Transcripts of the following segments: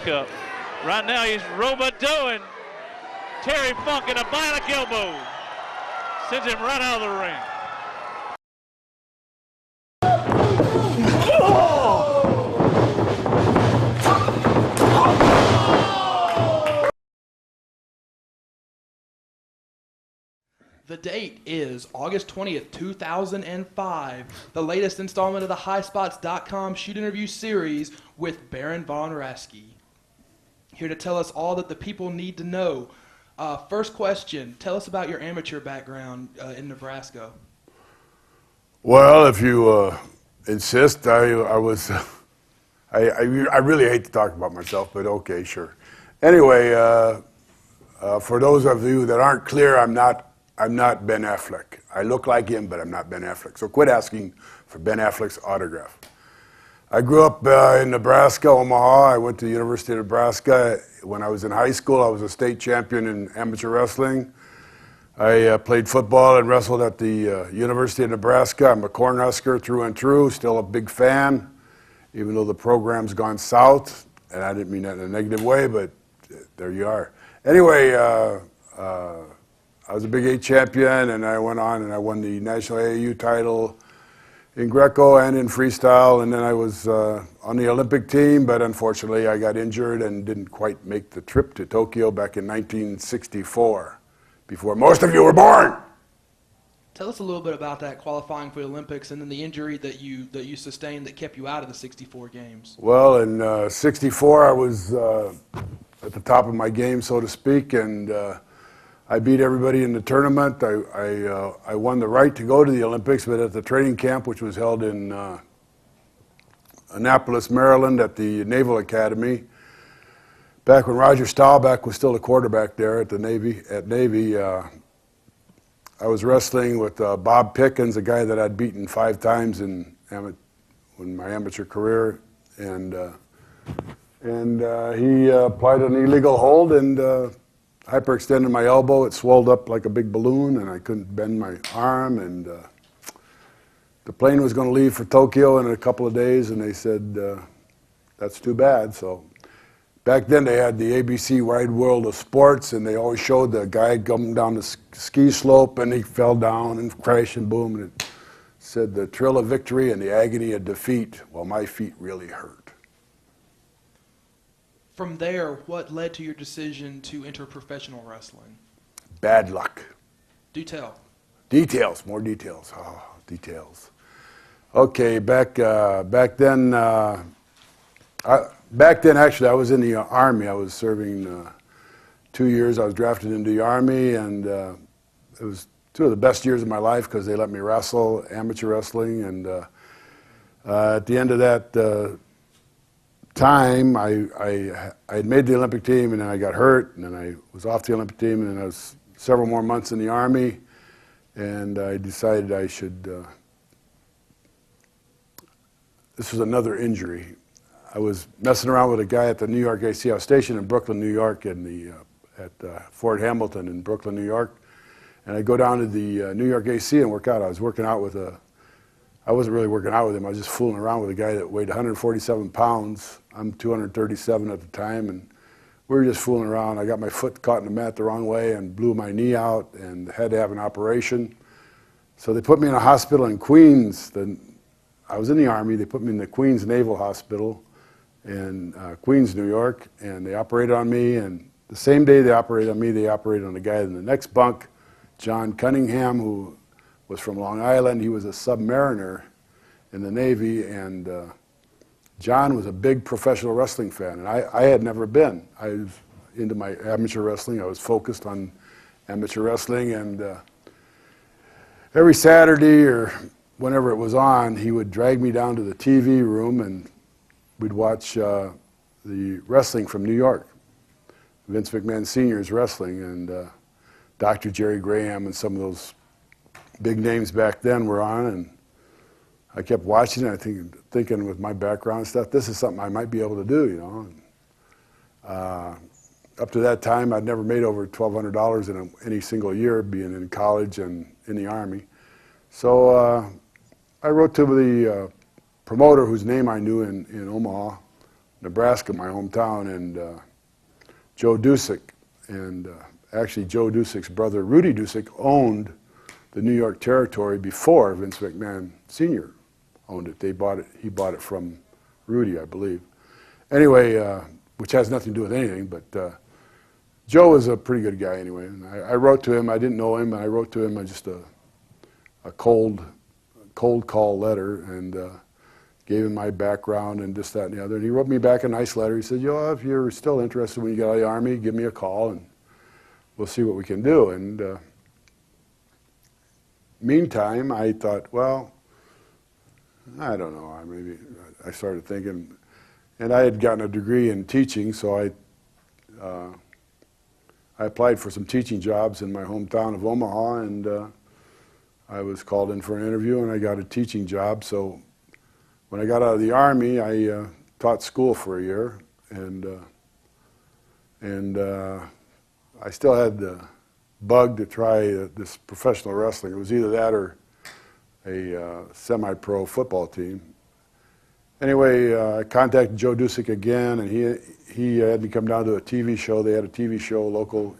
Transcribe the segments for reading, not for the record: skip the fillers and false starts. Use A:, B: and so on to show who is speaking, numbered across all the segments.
A: backup. Right now he's robotoing Terry Funk in a bionic elbow. Sends him right out of the ring.
B: The date is August 20th, 2005, the latest installment of the Highspots.com shoot interview series with Baron von Raschke. Here to tell us all that the people need to know. First question, tell us about your amateur background in Nebraska.
C: Well, if you insist, I really hate to talk about myself, but okay, sure. Anyway, for those of you that aren't clear, I'm not Ben Affleck. I look like him, but I'm not Ben Affleck. So quit asking for Ben Affleck's autograph. I grew up in Nebraska, Omaha. I went to the University of Nebraska. When I was in high school, I was a state champion in amateur wrestling. I played football and wrestled at the University of Nebraska. I'm a Cornhusker through and through, still a big fan, even though the program's gone south. And I didn't mean that in a negative way, but there you are. Anyway, I was a Big 8 champion, and I went on and I won the national AAU title in Greco and in freestyle, and then I was on the Olympic team, but unfortunately I got injured and didn't quite make the trip to Tokyo back in 1964, before most of you were born.
B: Tell us a little bit about that, qualifying for the Olympics, and then the injury that you sustained that kept you out of the 64 games.
C: Well, in 64 I was at the top of my game, so to speak, and I beat everybody in the tournament. I won the right to go to the Olympics, but at the training camp, which was held in Annapolis, Maryland, at the Naval Academy, back when Roger Staubach was still the quarterback there at the Navy, I was wrestling with Bob Pickens, a guy that I'd beaten 5 times in my amateur career, and he applied an illegal hold and hyperextended my elbow. It swelled up like a big balloon, and I couldn't bend my arm. And the plane was going to leave for Tokyo in a couple of days, and they said, that's too bad. So back then they had the ABC Wide World of Sports, and they always showed the guy coming down the ski slope, and he fell down and crashed and boom, and it said the thrill of victory and the agony of defeat. Well, my feet really hurt.
B: From there, what led to your decision to enter professional wrestling?
C: Bad luck.
B: Do tell.
C: Details, more details. Oh, details. Okay, back then, actually, I was in the Army. I was serving 2 years. I was drafted into the Army, and it was 2 of the best years of my life because they let me wrestle, amateur wrestling, and at the end of that time, I had made the Olympic team, and then I got hurt, and then I was off the Olympic team, and then I was several more months in the Army, and I decided I should, this was another injury. I was messing around with a guy at the New York AC. I was stationed in Brooklyn, New York, at Fort Hamilton in Brooklyn, New York, and I'd go down to the New York AC and work out. I was working out with I wasn't really working out with him. I was just fooling around with a guy that weighed 147 pounds. I'm 237 at the time, and we were just fooling around. I got my foot caught in the mat the wrong way and blew my knee out and had to have an operation. So they put me in a hospital in Queens. I was in the Army. They put me in the Queens Naval Hospital in Queens, New York, and they operated on me. And the same day they operated on me, they operated on the guy in the next bunk, John Cunningham, who was from Long Island. He was a submariner in the Navy, and John was a big professional wrestling fan, and I had never been. I was into my amateur wrestling. I was focused on amateur wrestling, and every Saturday or whenever it was on, he would drag me down to the TV room, and we'd watch the wrestling from New York. Vince McMahon Sr.'s wrestling, and Dr. Jerry Graham and some of those big names back then were on, and I kept watching it. Thinking with my background and stuff, this is something I might be able to do, you know. And, up to that time, I'd never made over $1,200 in any single year, being in college and in the Army. So I wrote to the promoter, whose name I knew in Omaha, Nebraska, my hometown, and Joe Dusick, and actually Joe Dusick's brother Rudy Dusick owned the New York territory before Vince McMahon Sr. owned it. He bought it from Rudy, I believe. Anyway, which has nothing to do with anything, but Joe was a pretty good guy anyway. And I wrote to him. I didn't know him, and I wrote to him just a cold call letter, and gave him my background and this, that, and the other. And he wrote me back a nice letter. He said, if you're still interested when you get out of the Army, give me a call, and we'll see what we can do. And meantime, I thought, well, I don't know. Maybe I started thinking, and I had gotten a degree in teaching, so I applied for some teaching jobs in my hometown of Omaha, and I was called in for an interview, and I got a teaching job. So when I got out of the Army, I taught school for a year, and I still had the bug to try this professional wrestling. It was either that or a semi-pro football team. Anyway, I contacted Joe Dusick again, and he had me come down to a TV show. They had a TV show local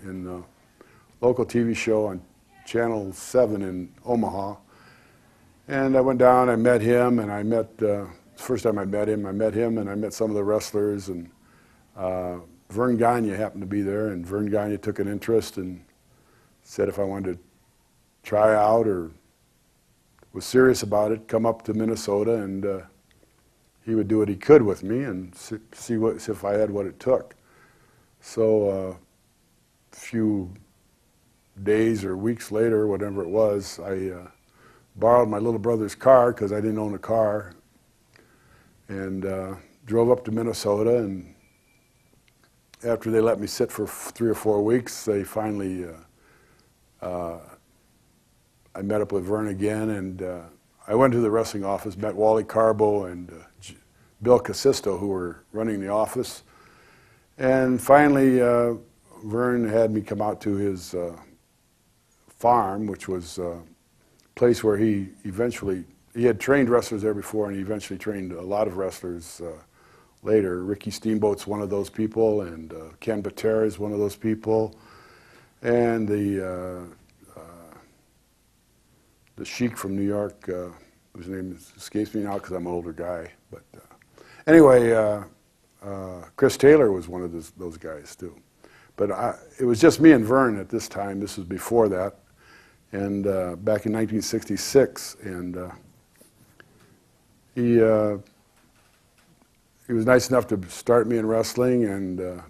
C: TV show on Channel 7 in Omaha. And I went down, I met him, and I met, the first time I met him, and I met some of the wrestlers, and Vern Gagne happened to be there, and Vern Gagne took an interest and said if I wanted to try out or was serious about it, come up to Minnesota, and he would do what he could with me and see if I had what it took. So a few days or weeks later, whatever it was, I borrowed my little brother's car because I didn't own a car, and drove up to Minnesota. And after they let me sit for 3 or 4 weeks, they finally, I met up with Vern again, and I went to the wrestling office, met Wally, Carbo, and Bill Casisto, who were running the office. And finally, Vern had me come out to his farm, which was a place where he had trained wrestlers there before, and he eventually trained a lot of wrestlers later. Ricky Steamboat's one of those people, and Ken Batera is one of those people, and the Sheik from New York, whose name escapes me now because I'm an older guy. But anyway, Chris Taylor was one of those guys too. But it was just me and Vern at this time. This was before that, and back in 1966, and he was nice enough to start me in wrestling, and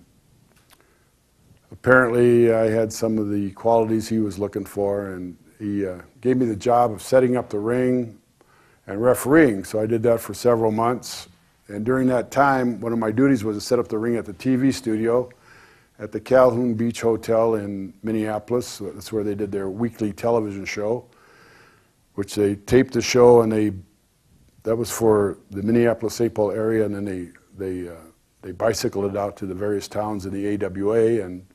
C: apparently I had some of the qualities he was looking for, and he gave me the job of setting up the ring and refereeing. So I did that for several months. And during that time, one of my duties was to set up the ring at the TV studio at the Calhoun Beach Hotel in Minneapolis. That's where they did their weekly television show, which they taped the show, and that was for the Minneapolis-St. Paul area, and then they bicycled it out to the various towns in the AWA, and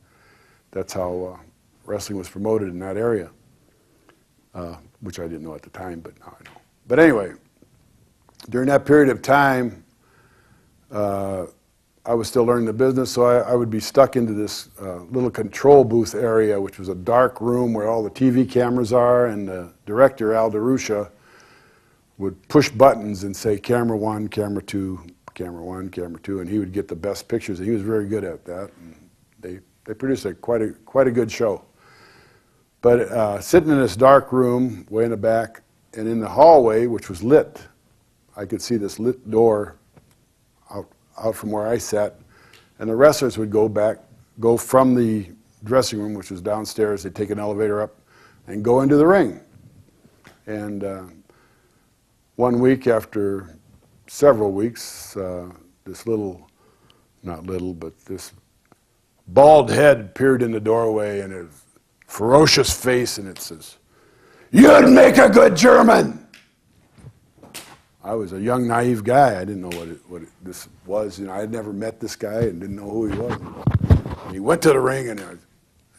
C: that's how wrestling was promoted in that area. Which I didn't know at the time, but now I know. But anyway, during that period of time, I was still learning the business, so I would be stuck into this little control booth area, which was a dark room where all the TV cameras are, and the director, Al DeRusha, would push buttons and say, camera 1, camera 2, camera 1, camera 2, and he would get the best pictures, and he was very good at that. And they produced quite a good show. But sitting in this dark room way in the back, and in the hallway, which was lit, I could see this lit door out from where I sat, and the wrestlers would go from the dressing room, which was downstairs. They'd take an elevator up and go into the ring. And one week, after several weeks, this this bald head appeared in the doorway, and his ferocious face, and it says, "You'd make a good German." I was a young, naive guy. I didn't know what this was. I had never met this guy and didn't know who he was. And he went to the ring, and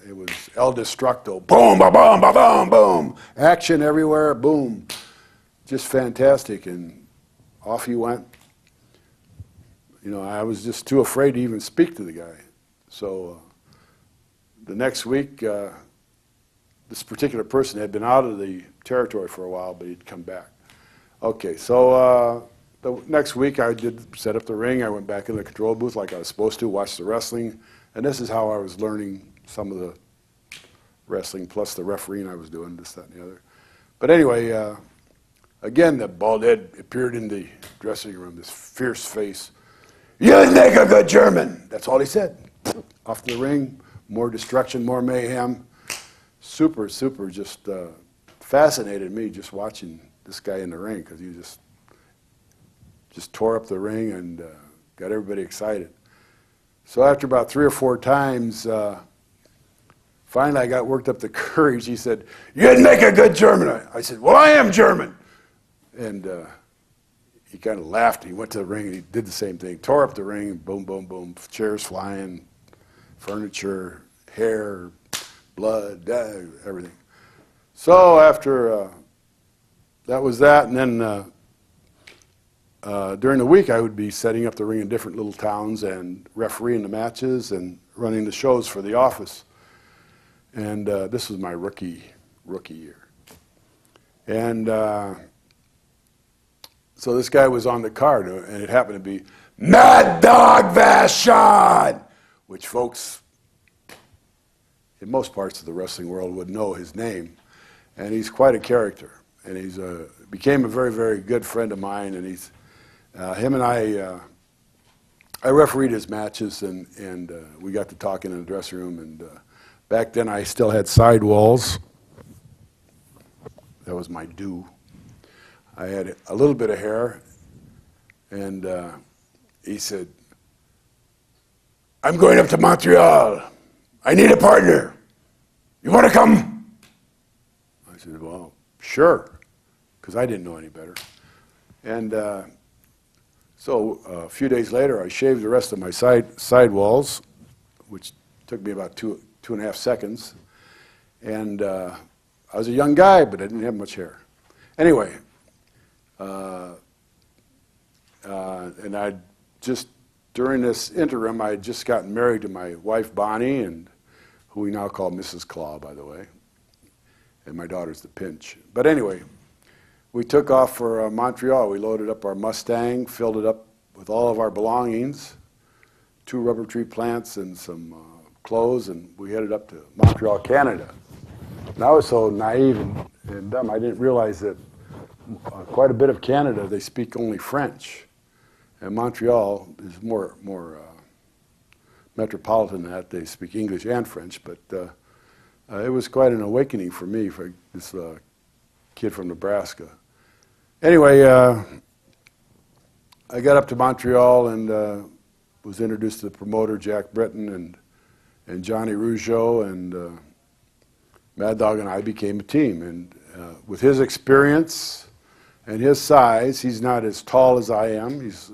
C: it was El Destructo. Boom, ba boom, ba boom, boom. Action everywhere, boom. Just fantastic. And off he went. I was just too afraid to even speak to the guy. So the next week, this particular person had been out of the territory for a while, but he'd come back. Okay, so the next week I did set up the ring. I went back in the control booth like I was supposed to, watch the wrestling, and this is how I was learning some of the wrestling plus the refereeing I was doing, this, that, and the other. But anyway, again, the bald head appeared in the dressing room, this fierce face. "You make a good German." That's all he said. Off the ring, more destruction, more mayhem. Super, super just fascinated me just watching this guy in the ring, because he just tore up the ring and got everybody excited. So after about 3 or 4 times, finally I got worked up the courage. He said, "You'd make a good German." I said, "Well, I am German." And he kind of laughed. He went to the ring and he did the same thing. Tore up the ring, boom, boom, boom, chairs flying, furniture, hair, blood, everything. So after that was that, and then during the week I would be setting up the ring in different little towns and refereeing the matches and running the shows for the office. And this was my rookie year. And so this guy was on the card, and it happened to be Mad Dog Vachon, which folks in most parts of the wrestling world would know his name. And he's quite a character. And he's became a very, very good friend of mine. And he's him and I refereed his matches, and we got to talking in the dressing room. And back then I still had sidewalls. That was my due. I had a little bit of hair, and he said, "I'm going up to Montreal. I need a partner. You want to come?" I said, "Well, sure," because I didn't know any better. And so a few days later, I shaved the rest of my sidewalls, which took me about two and a half seconds. And I was a young guy, but I didn't have much hair. Anyway, and I just, during this interim, I had just gotten married to my wife, Bonnie, and who we now call Mrs. Claw, by the way. And my daughter's the Pinch. But anyway, we took off for Montreal. We loaded up our Mustang, filled it up with all of our belongings, 2 rubber tree plants and some clothes, and we headed up to Montreal, Canada. And I was so naive and dumb, I didn't realize that quite a bit of Canada, they speak only French. And Montreal is more metropolitan than that. They speak English and French, but it was quite an awakening for me, for this kid from Nebraska. Anyway, I got up to Montreal and was introduced to the promoter, Jack Britton, and Johnny Rougeau, and Mad Dog and I became a team. And with his experience and his size, he's not as tall as I am. He's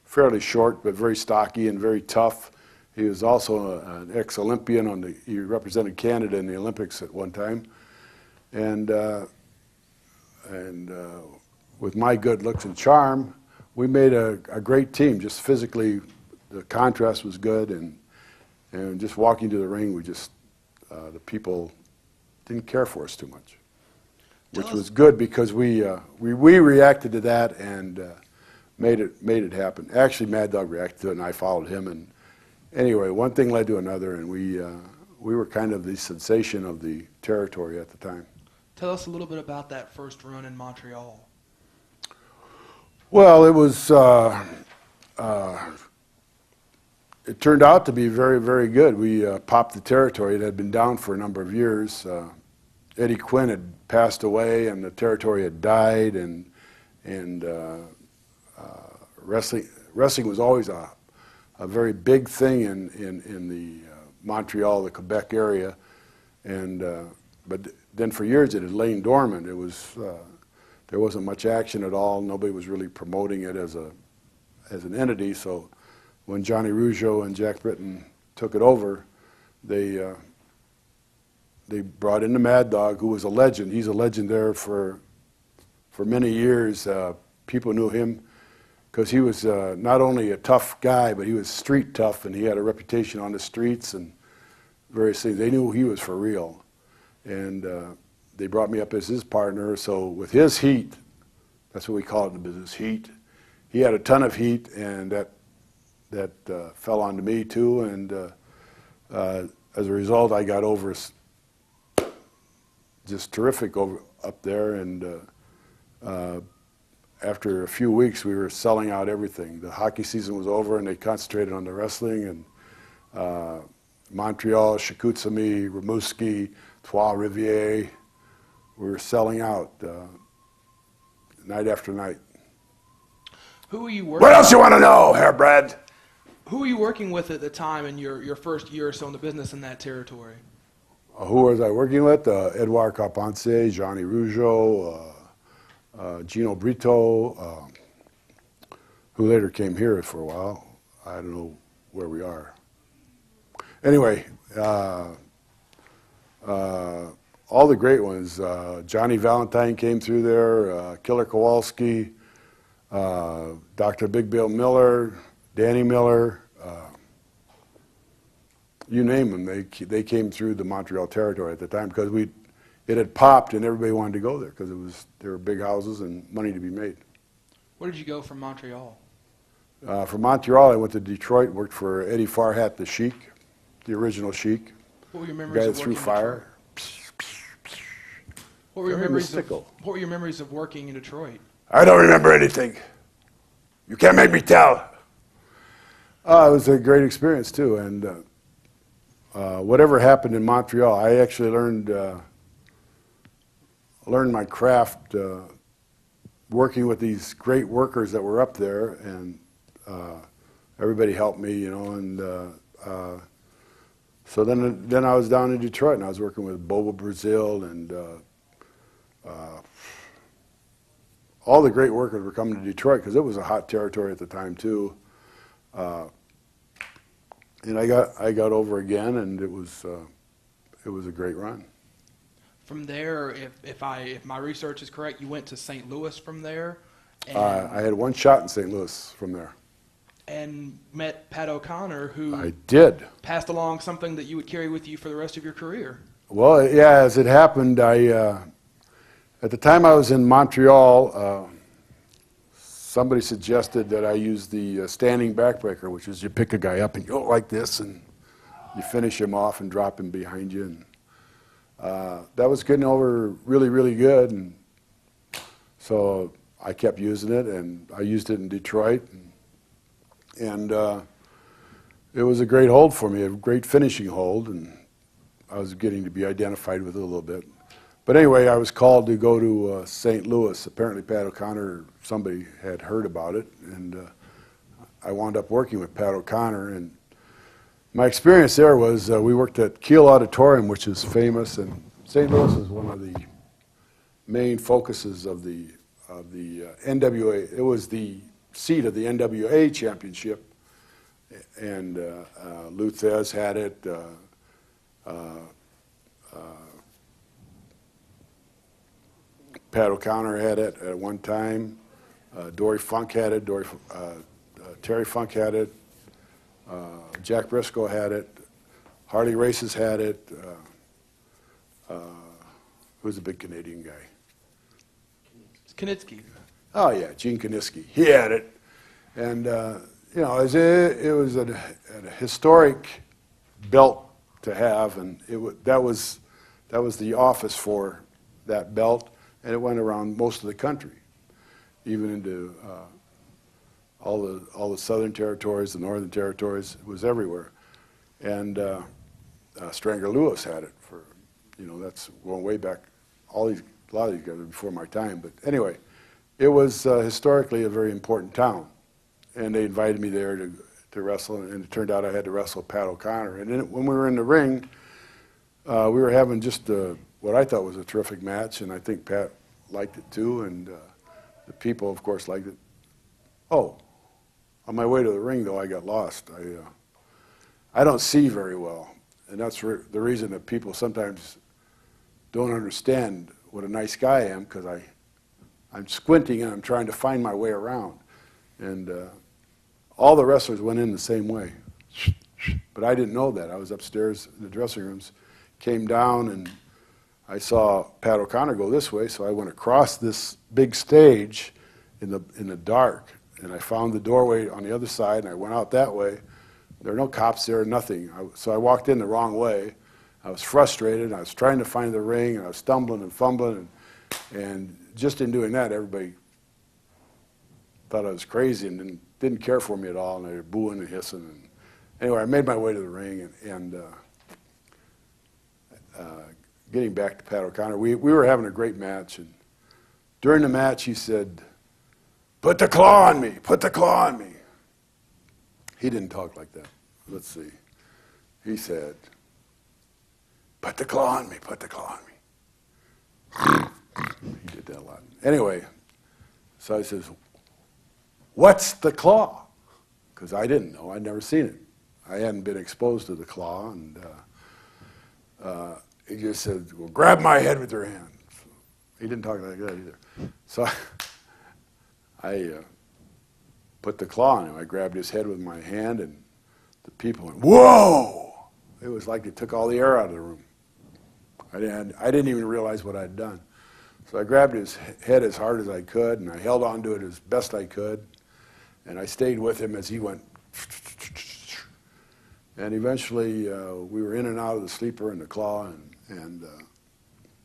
C: fairly short, but very stocky and very tough. He was also an ex-Olympian. He represented Canada in the Olympics at one time. And with my good looks and charm, we made a great team. Just physically, the contrast was good, and just walking to the ring, the people didn't care for us too much, which was good because we reacted to that and made it happen. Actually, Mad Dog reacted to it, and I followed him. And anyway, one thing led to another, and we were kind of the sensation of the territory at the time.
B: Tell us a little bit about that first run in Montreal.
C: Well, it was. It turned out to be very, very good. We popped the territory. It had been down for a number of years. Eddie Quinn had passed away, and the territory had died, and wrestling was always a very big thing in the Montreal, the Quebec area, but then for years it had lain dormant. It was there wasn't much action at all. Nobody was really promoting it as an entity. So when Johnny Rougeau and Jack Britton took it over, they brought in the Mad Dog, who was a legend. He's a legend there for many years. People knew him. because he was not only a tough guy, but he was street tough, and he had a reputation on the streets and various things. They knew he was for real, and they brought me up as his partner. So with his heat, that's what we call it in the business, heat. He had a ton of heat, and that fell onto me too. And as a result, I got over just terrific up there. And after a few weeks, we were selling out everything. The hockey season was over, and they concentrated on the wrestling. And Montreal, Chicoutimi, Rimouski, Trois-Rivières, we were selling out night after night.
B: Who were you working?
C: What else you want to know, Herr Brad?
B: Who were you working with at the time in your first year or so in the business in that territory?
C: Who was I working with? Edouard Carpentier, Johnny Rougeau, Gino Brito, who later came here for a while. I don't know where we are. Anyway, all the great ones. Johnny Valentine came through there, Killer Kowalski, Dr. Big Bill Miller, Danny Miller, you name them. They came through the Montreal territory at the time because it had popped and everybody wanted to go there because there were big houses and money to be made.
B: Where did you go from Montreal?
C: From Montreal, I went to Detroit, worked for Eddie Farhat, the Sheik, the original Sheik.
B: What were your
C: The
B: memories
C: guy that
B: of
C: threw
B: working
C: fire.
B: What were your
C: Very
B: memories
C: mystical.
B: What were your memories of working in Detroit?
C: I don't remember anything. You can't make me tell. It was a great experience too, and whatever happened in Montreal, I actually learned my craft working with these great workers that were up there, and everybody helped me, you know, and so then I was down in Detroit, and I was working with Bobo Brazil, and all the great workers were coming to Detroit because it was a hot territory at the time too. And I got over again, and it was a great run.
B: From there, if my research is correct, you went to St. Louis from there. And
C: I had one shot in St. Louis from there.
B: And met Pat O'Connor, who
C: I did.
B: passed along something that you would carry with you for the rest of your career.
C: Well, yeah, as it happened, at the time I was in Montreal, somebody suggested that I use the standing backbreaker, which is you pick a guy up and you go like this, and you finish him off and drop him behind you. And that was getting over really, really good, and so I kept using it, and I used it in Detroit, and it was a great hold for me, a great finishing hold, and I was getting to be identified with it a little bit. But anyway, I was called to go to St. Louis. Apparently Pat O'Connor, somebody had heard about it, and I wound up working with Pat O'Connor. And my experience there was we worked at Kiel Auditorium, which is famous, and St. Louis is one of the main focuses of the NWA. It was the seat of the NWA championship, and Lou Thez had it. Pat O'Connor had it at one time. Dory Funk had it. Terry Funk had it. Jack Briscoe had it. Harley Races had it. Who's a big Canadian guy?
B: Knitsky.
C: Oh yeah, Gene Kaniski. He had it, and you know, it was a historic belt to have, and that was the office for that belt. And it went around most of the country, even into all the southern territories, the northern territories. It was everywhere. And Strangler Lewis had it for, you know, that's going way back. A lot of these guys are before my time. But anyway, it was historically a very important town. And they invited me there to wrestle, and it turned out I had to wrestle Pat O'Connor. And then when we were in the ring, we were having just what I thought was a terrific match, and I think Pat liked it too, and the people, of course, liked it. Oh, on my way to the ring, though, I got lost. I don't see very well, and that's the reason that people sometimes don't understand what a nice guy I am, because I'm squinting and I'm trying to find my way around. And all the wrestlers went in the same way. But I didn't know that. I was upstairs in the dressing rooms, came down, and I saw Pat O'Connor go this way, so I went across this big stage in the dark, and I found the doorway on the other side, and I went out that way. There were no cops there, nothing. So I walked in the wrong way. I was frustrated, and I was trying to find the ring, and I was stumbling and fumbling, and just in doing that, everybody thought I was crazy and didn't care for me at all, and they were booing and hissing. And anyway, I made my way to the ring, and getting back to Pat O'Connor, we were having a great match, and during the match he said, "Put the claw on me, put the claw on me." He didn't talk like that. Let's see. He said, "Put the claw on me, put the claw on me." He did that a lot. Anyway, so I says, "What's the claw?" Because I didn't know. I'd never seen it. I hadn't been exposed to the claw, and he just said, "Well, grab my head with your hand." He didn't talk like that either. So I put the claw on him. I grabbed his head with my hand, and the people went, "Whoa!" It was like it took all the air out of the room. I didn't even realize what I'd done. So I grabbed his head as hard as I could, and I held on to it as best I could, and I stayed with him as he went. And eventually, we were in and out of the sleeper and the claw, and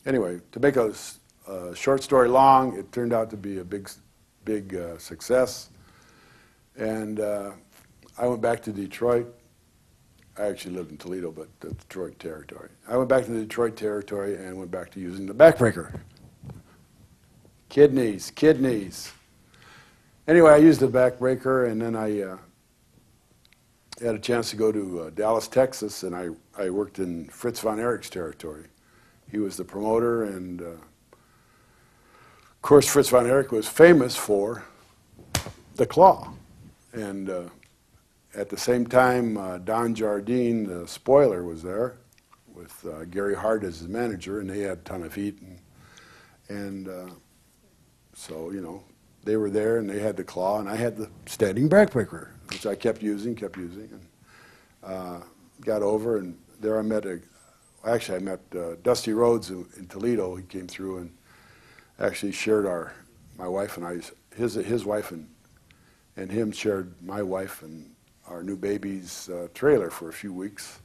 C: anyway, to make a short story long, it turned out to be a big success. And I went back to Detroit. I actually lived in Toledo, but the Detroit territory. I went back to the Detroit territory and went back to using the backbreaker. Kidneys. Anyway, I used the backbreaker, and then I had a chance to go to Dallas, Texas, and I worked in Fritz von Erich's territory. He was the promoter, and of course, Fritz von Erich was famous for the claw. And at the same time, Don Jardine, the spoiler, was there with Gary Hart as his manager, and they had a ton of heat. And so, you know, they were there, and they had the claw, and I had the standing backbreaker, which I kept using, and got over, and there I met I met Dusty Rhodes in Toledo. He came through and actually shared my wife and I, his wife and him shared my wife and our new baby's trailer for a few weeks.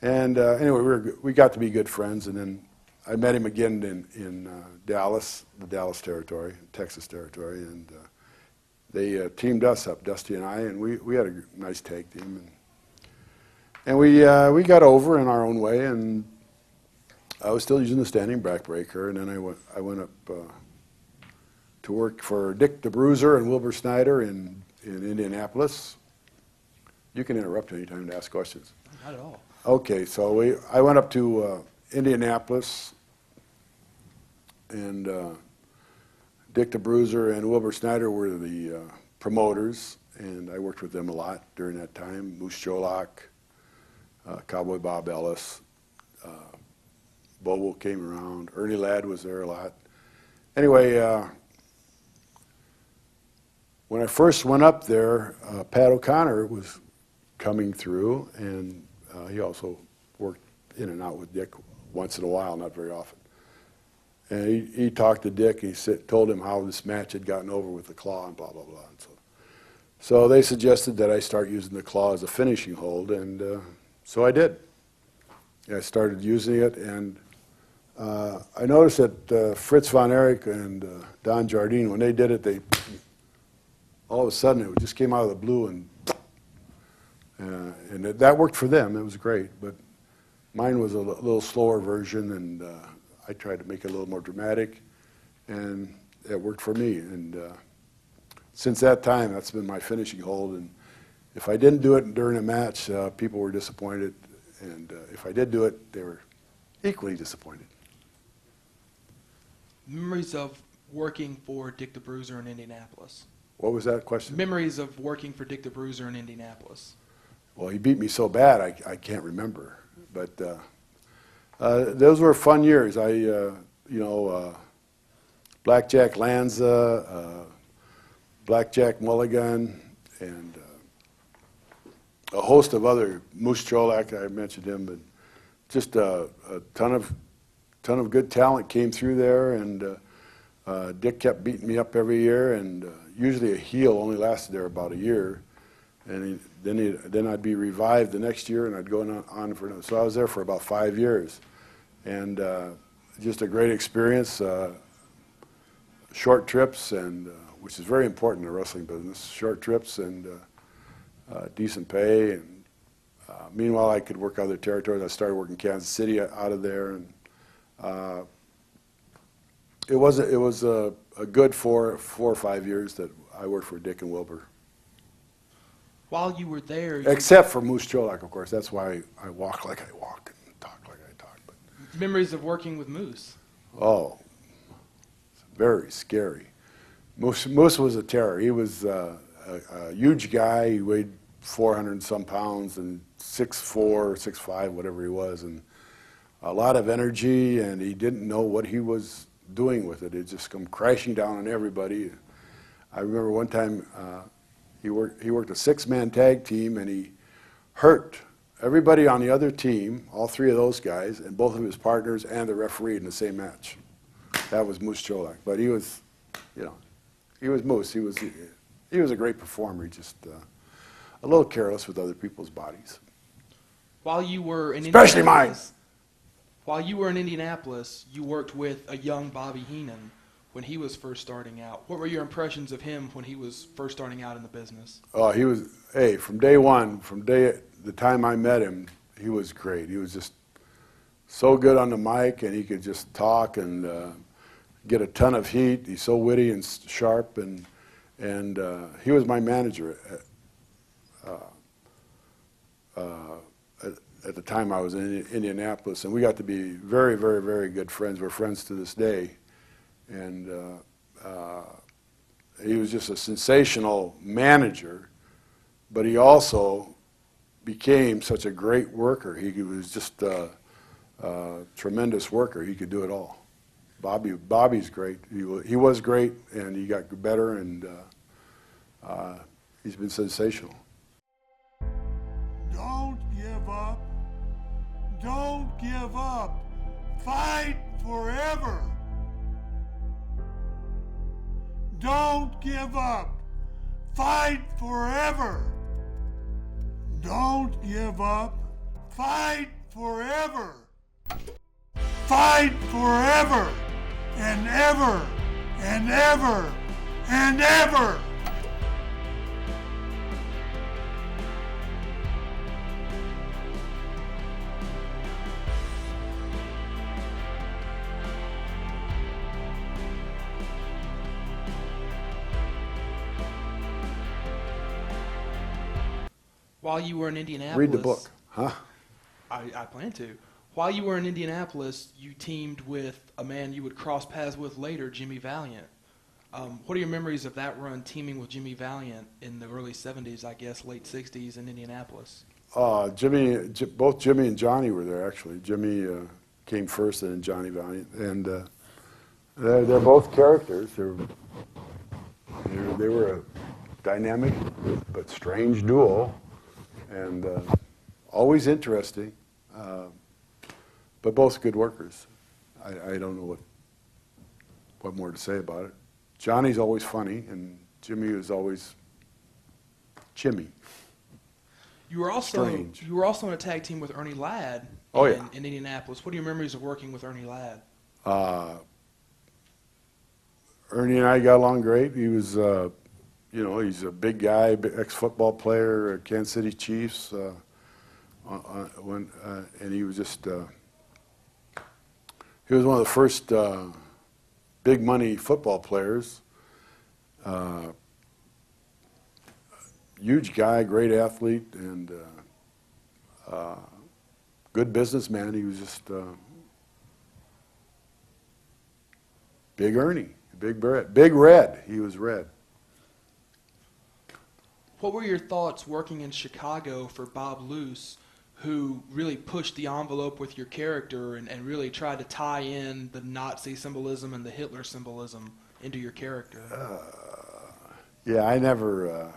C: And anyway, we got to be good friends, and then I met him again in Dallas, the Dallas territory, Texas territory, and they teamed us up, Dusty and I, and we had a nice tag team, and we got over in our own way, and I was still using the standing backbreaker, and then I went up to work for Dick the Bruiser and Wilbur Snyder in Indianapolis. You can interrupt anytime to ask questions.
B: Not at all.
C: Okay, so I went up to Indianapolis, and Dick the Bruiser and Wilbur Snyder were the promoters, and I worked with them a lot during that time. Moose Jolak, Cowboy Bob Ellis, Bobo came around. Ernie Ladd was there a lot. Anyway, when I first went up there, Pat O'Connor was coming through, and he also worked in and out with Dick once in a while, not very often. And he talked to Dick, and he told him how this match had gotten over with the claw and blah, blah, blah. And so they suggested that I start using the claw as a finishing hold, and so I did. I started using it, and I noticed that Fritz von Erich and Don Jardine, when they did it, all of a sudden it just came out of the blue, and that worked for them. It was great, but mine was a little slower version, and I tried to make it a little more dramatic, and it worked for me. And since that time, that's been my finishing hold. And if I didn't do it during a match, people were disappointed, and if I did do it, they were equally disappointed.
B: Memories of working for Dick the Bruiser in Indianapolis.
C: What was that question?
B: Memories of working for Dick the Bruiser in Indianapolis.
C: Well, he beat me so bad, I can't remember. But those were fun years. Blackjack Lanza, Blackjack Mulligan, and a host of other, Moose Cholak, I mentioned him, but just a ton of good talent came through there, and Dick kept beating me up every year, and usually a heel only lasted there about a year, and then I'd be revived the next year, and I'd go on for another. So I was there for about 5 years, and just a great experience. Short trips, and which is very important in the wrestling business. Short trips and decent pay, and meanwhile I could work other territories. I started working Kansas City out of there, and it was a good 4 or 5 years that I worked for Dick and Wilbur.
B: While you were there,
C: Except for Moose Cholak, of course. That's why I walk like I walk and talk like I talk. But
B: memories of working with Moose.
C: oh, it's very scary. Moose was a terror. He was a huge guy. He weighed 400 and some pounds, and 6'4", 6'5", whatever he was, and a lot of energy, and he didn't know what he was doing with it. It just come crashing down on everybody. I remember one time he worked a 6-man tag team, and he hurt everybody on the other team, all 3 of those guys, and both of his partners and the referee in the same match. That was Moose Cholak. But he was, he was Moose. He was a great performer. He just a little careless with other people's bodies.
B: While you were in
C: Especially mine.
B: While you were in Indianapolis, you worked with a young Bobby Heenan when he was first starting out. What were your impressions of him when he was first starting out in the business?
C: Oh, he was, from day one, the time I met him, he was great. He was just so good on the mic, and he could just talk and get a ton of heat. He's so witty and sharp, and he was my manager at the time I was in Indianapolis, and we got to be very, very, very good friends. We're friends to this day, and he was just a sensational manager, but he also became such a great worker. He was just a tremendous worker. He could do it all. Bobby's great. He was great, and he got better, and he's been sensational.
D: Don't give up. Don't give up. Fight forever. Don't give up. Fight forever. Don't give up. Fight forever. Fight forever and ever and ever and ever.
B: While you were in Indianapolis...
C: Read the book, huh?
B: I plan to. While you were in Indianapolis, you teamed with a man you would cross paths with later, Jimmy Valiant. What are your memories of that run, teaming with Jimmy Valiant in the early 70s, I guess, late 60s in Indianapolis?
C: Both Jimmy and Johnny were there, actually. Jimmy came first, and then Johnny Valiant. And they're both characters. They were a dynamic but strange duo, and always interesting, but both good workers. I don't know what more to say about it. Johnny's always funny, and Jimmy is always Jimmy.
B: You were also
C: Strange.
B: in a tag team with Ernie Ladd in Indianapolis. What are your memories of working with Ernie Ladd?
C: Ernie and I got along great. He was, he's a big guy, ex-football player, Kansas City Chiefs, and he was just, he was one of the first big money football players. Huge guy, great athlete, and good businessman. He was just Big Ernie, Big Red. He was Red.
B: What were your thoughts working in Chicago for Bob Luce, who really pushed the envelope with your character and really tried to tie in the Nazi symbolism and the Hitler symbolism into your character?
C: Yeah, I never,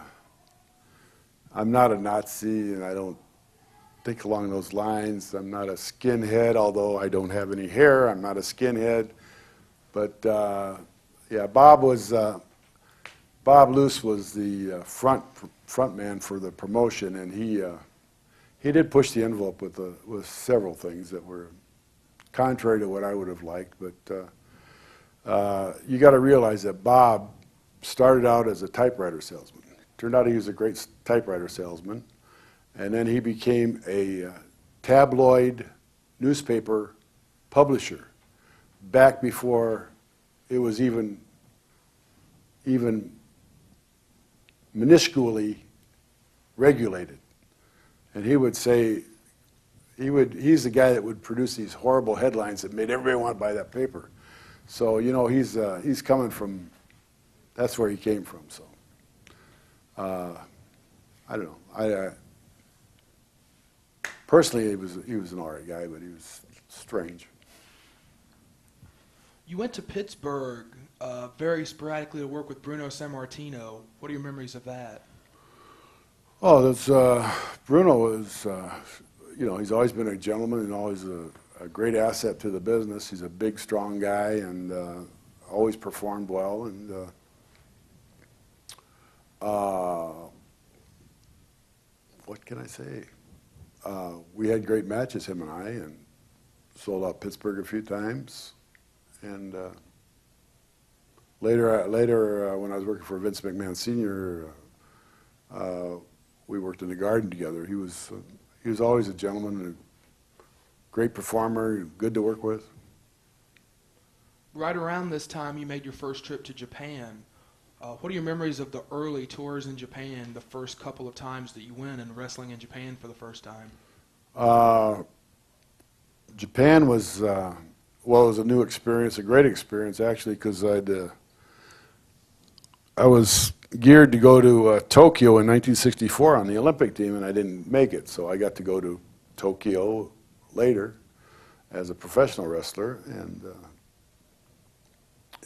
C: I'm not a Nazi, and I don't think along those lines. I'm not a skinhead, although I don't have any hair. I'm not a skinhead. But, yeah, Bob Luce was the front man for the promotion, and he did push the envelope with several things that were contrary to what I would have liked. But you got to realize that Bob started out as a typewriter salesman. Turned out he was a great typewriter salesman, and then he became a tabloid newspaper publisher back before it was even minusculely regulated. And he would say, he's the guy that would produce these horrible headlines that made everybody want to buy that paper. So, you know, he's coming from, that's where he came from. So, I don't know. Personally, he was an all right guy, but he was strange.
B: You went to Pittsburgh very sporadically to work with Bruno Sammartino. What are your memories of that?
C: Oh, that's Bruno was, you know, he's always been a gentleman and always a great asset to the business. He's a big, strong guy and always performed well. And what can I say? We had great matches, him and I, and sold out Pittsburgh a few times. And later, when I was working for Vince McMahon Sr., we worked in the Garden together. He was always a gentleman and a great performer, good to work with.
B: Right around this time, you made your first trip to Japan. What are your memories of the early tours in Japan, the first couple of times that you went and wrestling in Japan for the first time?
C: Japan was, well, it was a new experience, a great experience, actually, because I was geared to go to Tokyo in 1964 on the Olympic team, and I didn't make it. So I got to go to Tokyo later as a professional wrestler, and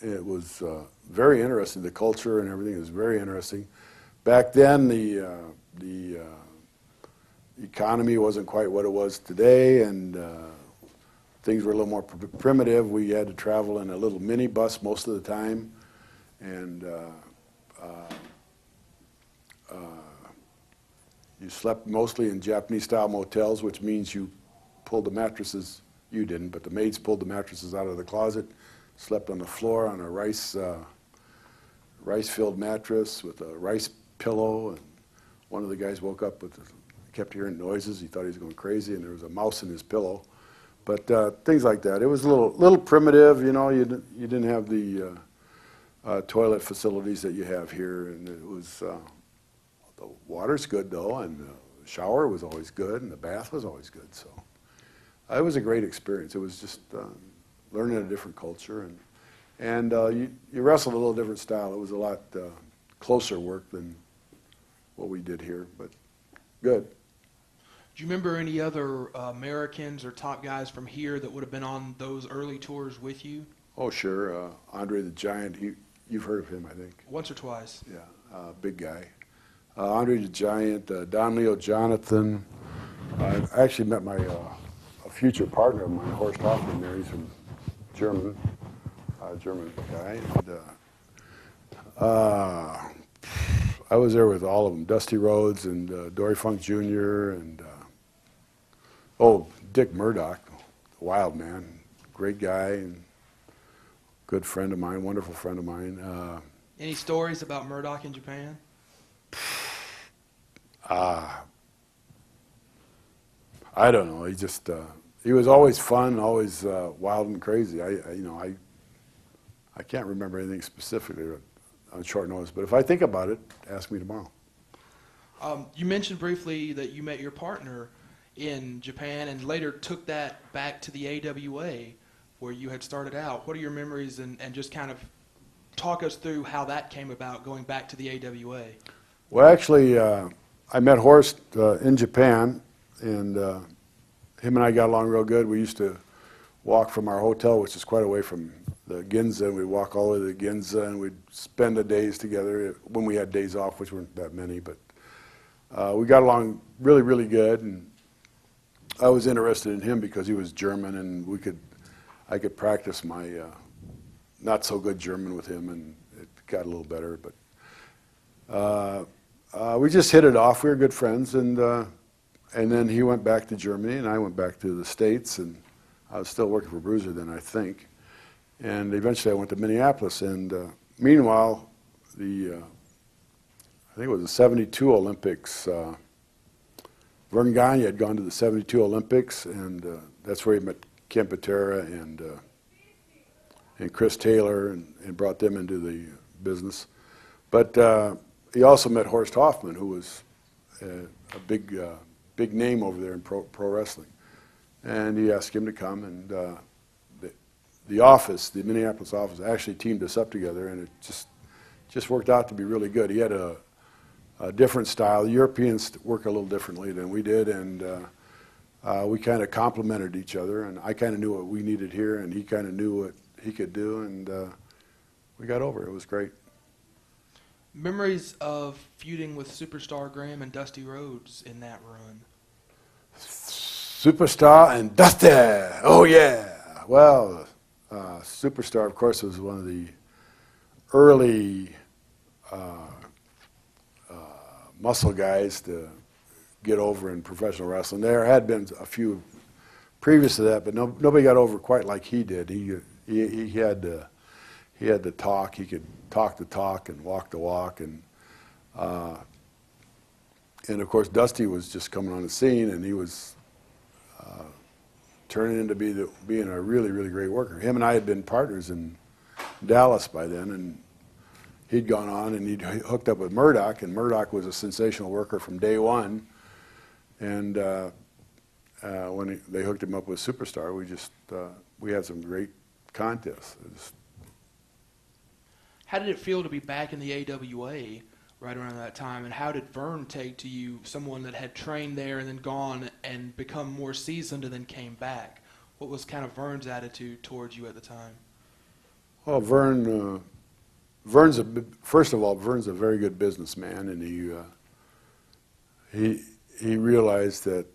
C: it was very interesting. The culture and everything was very interesting. Back then, the economy wasn't quite what it was today, and things were a little more primitive. We had to travel in a little minibus most of the time, and you slept mostly in Japanese-style motels, which means you pulled the mattresses. You didn't, but the maids pulled the mattresses out of the closet, slept on the floor on a rice-filled mattress with a rice pillow, and one of the guys woke up kept hearing noises. He thought he was going crazy, and there was a mouse in his pillow. But things like that. It was a little primitive, you know. You didn't have the toilet facilities that you have here, and it was the water's good though, and the shower was always good, and the bath was always good. So it was a great experience. It was just learning a different culture, and you wrestled a little different style. It was a lot closer work than what we did here, but good.
B: Do you remember any other Americans or top guys from here that would have been on those early tours with you?
C: Oh, sure. Andre the Giant, you've heard of him, I think.
B: Once or twice.
C: Yeah, big guy. Andre the Giant, Don Leo Jonathan. I actually met a future partner of mine, Horst Hoffman there. He's from German guy. And, I was there with all of them, Dusty Rhodes and Dory Funk Jr. and Dick Murdoch, the Wild Man, great guy and good friend of mine, wonderful friend of mine.
B: Any stories about Murdoch in Japan?
C: I don't know. He was always fun, always wild and crazy. I can't remember anything specifically on short notice, but if I think about it, ask me tomorrow.
B: You mentioned briefly that you met your partner in Japan and later took that back to the AWA where you had started out. What are your memories and just kind of talk us through how that came about going back to the AWA?
C: Well, actually, I met Horst in Japan, and him and I got along real good. We used to walk from our hotel, which is quite away from the Ginza, and we'd walk all the way to the Ginza, and we'd spend the days together when we had days off, which weren't that many, but we got along really, really good, and I was interested in him because he was German, and I could practice my not so good German with him, and it got a little better, but we just hit it off. We were good friends, and then he went back to Germany, and I went back to the States, and I was still working for Bruiser then, I think. And eventually I went to Minneapolis, and meanwhile, I think it was the 72 Olympics. Vern Gagne had gone to the 72 Olympics, and that's where he met Ken Patera and Chris Taylor and brought them into the business. But he also met Horst Hoffman, who was a big name over there in pro wrestling. And he asked him to come, and the office, the Minneapolis office, actually teamed us up together, and it just worked out to be really good. He had a different style. The Europeans work a little differently than we did, and we kind of complemented each other, and I kind of knew what we needed here, and he kind of knew what he could do, and we got over it. It was great.
B: Memories of feuding with Superstar Graham and Dusty Rhodes in that run.
C: Superstar and Dusty! Oh, yeah! Well, Superstar, of course, was one of the early muscle guys to get over in professional wrestling. There had been a few previous to that, but nobody got over quite like he did. He had the talk. He could talk the talk and walk the walk, and of course Dusty was just coming on the scene, and he was turning into being a really, really great worker. Him and I had been partners in Dallas by then, and he'd gone on and he'd hooked up with Murdoch, and Murdoch was a sensational worker from day one. And when they hooked him up with Superstar, we had some great contests.
B: How did it feel to be back in the AWA right around that time, and how did Vern take to you, someone that had trained there and then gone and become more seasoned and then came back? What was kind of Vern's attitude towards you at the time?
C: Well, first of all, Vern's a very good businessman, and he realized that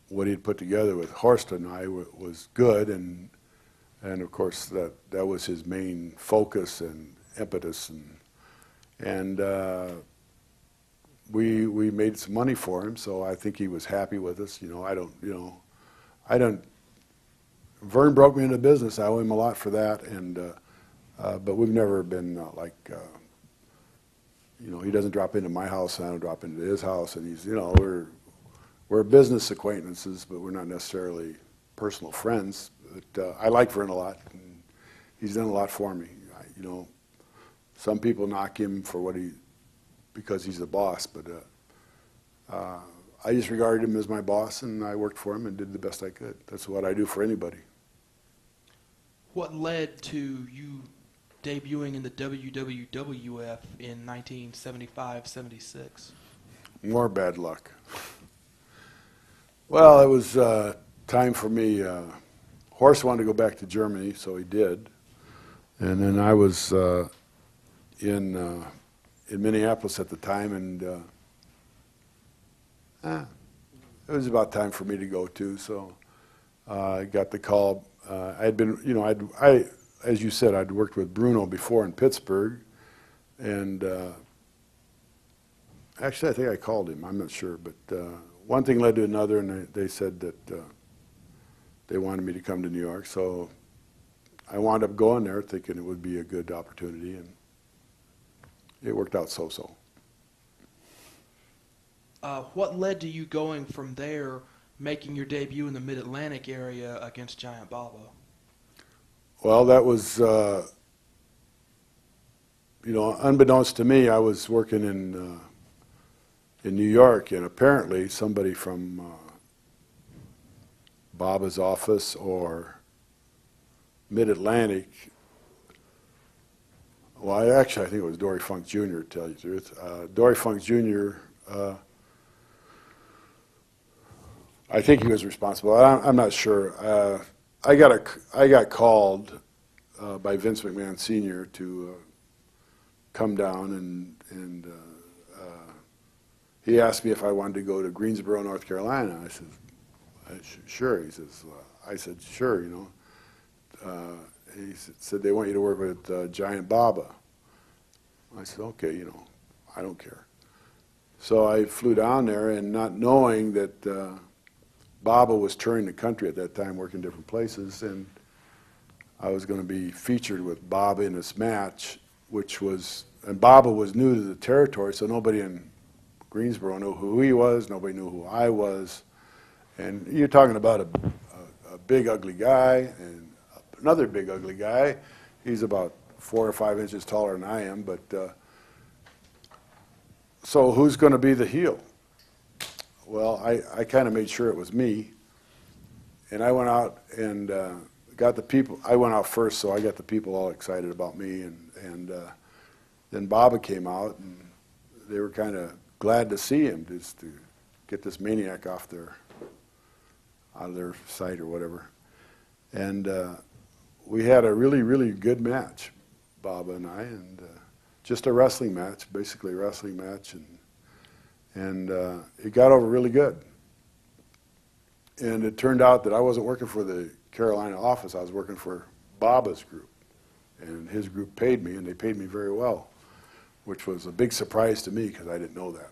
C: what he'd put together with Horst and I was good, and of course that was his main focus and impetus, and we made some money for him, so I think he was happy with us. Vern broke me into business. I owe him a lot for that, but we've never been he doesn't drop into my house, and I don't drop into his house, and we're business acquaintances, but we're not necessarily personal friends. But I like Vern a lot, and he's done a lot for me. Some people knock him for because he's the boss, but I just regarded him as my boss, and I worked for him and did the best I could. That's what I do for anybody.
B: What led to you debuting in the WWWF in 1975-76?
C: More bad luck. Well, it was time for me. Horst wanted to go back to Germany, so he did. And then I was in Minneapolis at the time, and it was about time for me to go too. So I got the call. I'd been, as you said, I'd worked with Bruno before in Pittsburgh, and actually I think I called him. I'm not sure, but one thing led to another, and they said that they wanted me to come to New York. So I wound up going there thinking it would be a good opportunity, and it worked out so-so.
B: What led to you going from there, making your debut in the Mid-Atlantic area against Giant Baba?
C: Well, that was, unbeknownst to me, I was working in New York, and apparently somebody from Baba's office or Mid-Atlantic, well, I think it was Dory Funk Jr., to tell you the truth. Dory Funk Jr., I think he was responsible. I'm not sure. I got called by Vince McMahon Sr. to come down, and he asked me if I wanted to go to Greensboro, North Carolina. I said, sure. He says, I said, sure, you know. He said, they want you to work with Giant Baba. I said, okay, you know, I don't care. So I flew down there, and not knowing that Baba was touring the country at that time, working different places, and I was going to be featured with Baba in this match, and Baba was new to the territory, so nobody in Greensboro knew who he was, nobody knew who I was. And you're talking about a big, ugly guy, and another big, ugly guy. He's about 4 or 5 inches taller than I am, but so who's going to be the heel? Well, I kind of made sure it was me, and I went out and got the people. I went out first, so I got the people all excited about me, and then Baba came out, and they were kind of glad to see him, just to get this maniac out of their sight or whatever. And we had a really, really good match, Baba and I, and just a wrestling match, basically a wrestling match, and it got over really good. And it turned out that I wasn't working for the Carolina office, I was working for Baba's group. And his group paid me, and they paid me very well, which was a big surprise to me because I didn't know that.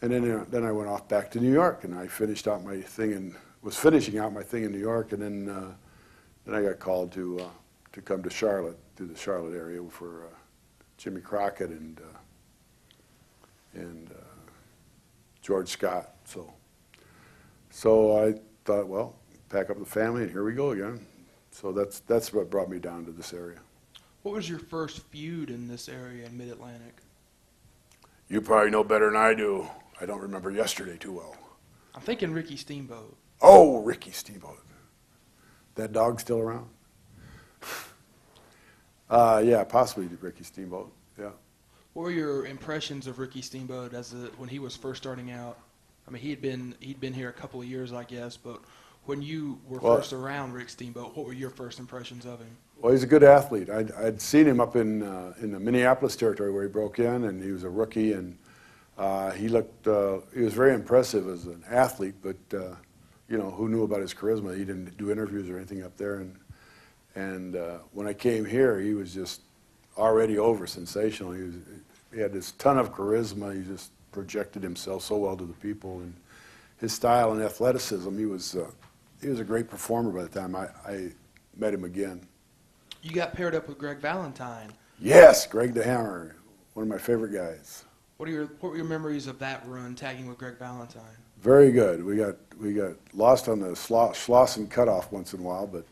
C: And then I went off back to New York, and I finished out my thing and was finishing out my thing in New York, and then I got called to come to Charlotte, to the Charlotte area for Jimmy Crockett and George Scott. So I thought, well, pack up the family, and here we go again. So that's what brought me down to this area.
B: What was your first feud in this area in Mid-Atlantic?
C: You probably know better than I do. I don't remember yesterday too well.
B: I'm thinking Ricky Steamboat.
C: Oh, Ricky Steamboat. That dog still around? Yeah, possibly Ricky Steamboat. Yeah.
B: What were your impressions of Ricky Steamboat when he was first starting out? I mean, he'd been here a couple of years, I guess, but when you were first around Rick Steamboat, what were your first impressions of him? Well,
C: he's a good athlete. I'd seen him up in the Minneapolis territory where he broke in, and he was a rookie, and he was very impressive as an athlete, but you know, who knew about his charisma? He didn't do interviews or anything up there, and when I came here, he was just already over sensational. He had this ton of charisma. He just projected himself so well to the people, and his style and athleticism. He was a great performer by the time I met him again.
B: You got paired up with Greg Valentine.
C: Yes, Greg the Hammer, one of my favorite guys.
B: What were your memories of that run, tagging with Greg Valentine?
C: Very good. We got lost on the Slauson cutoff once in a while, but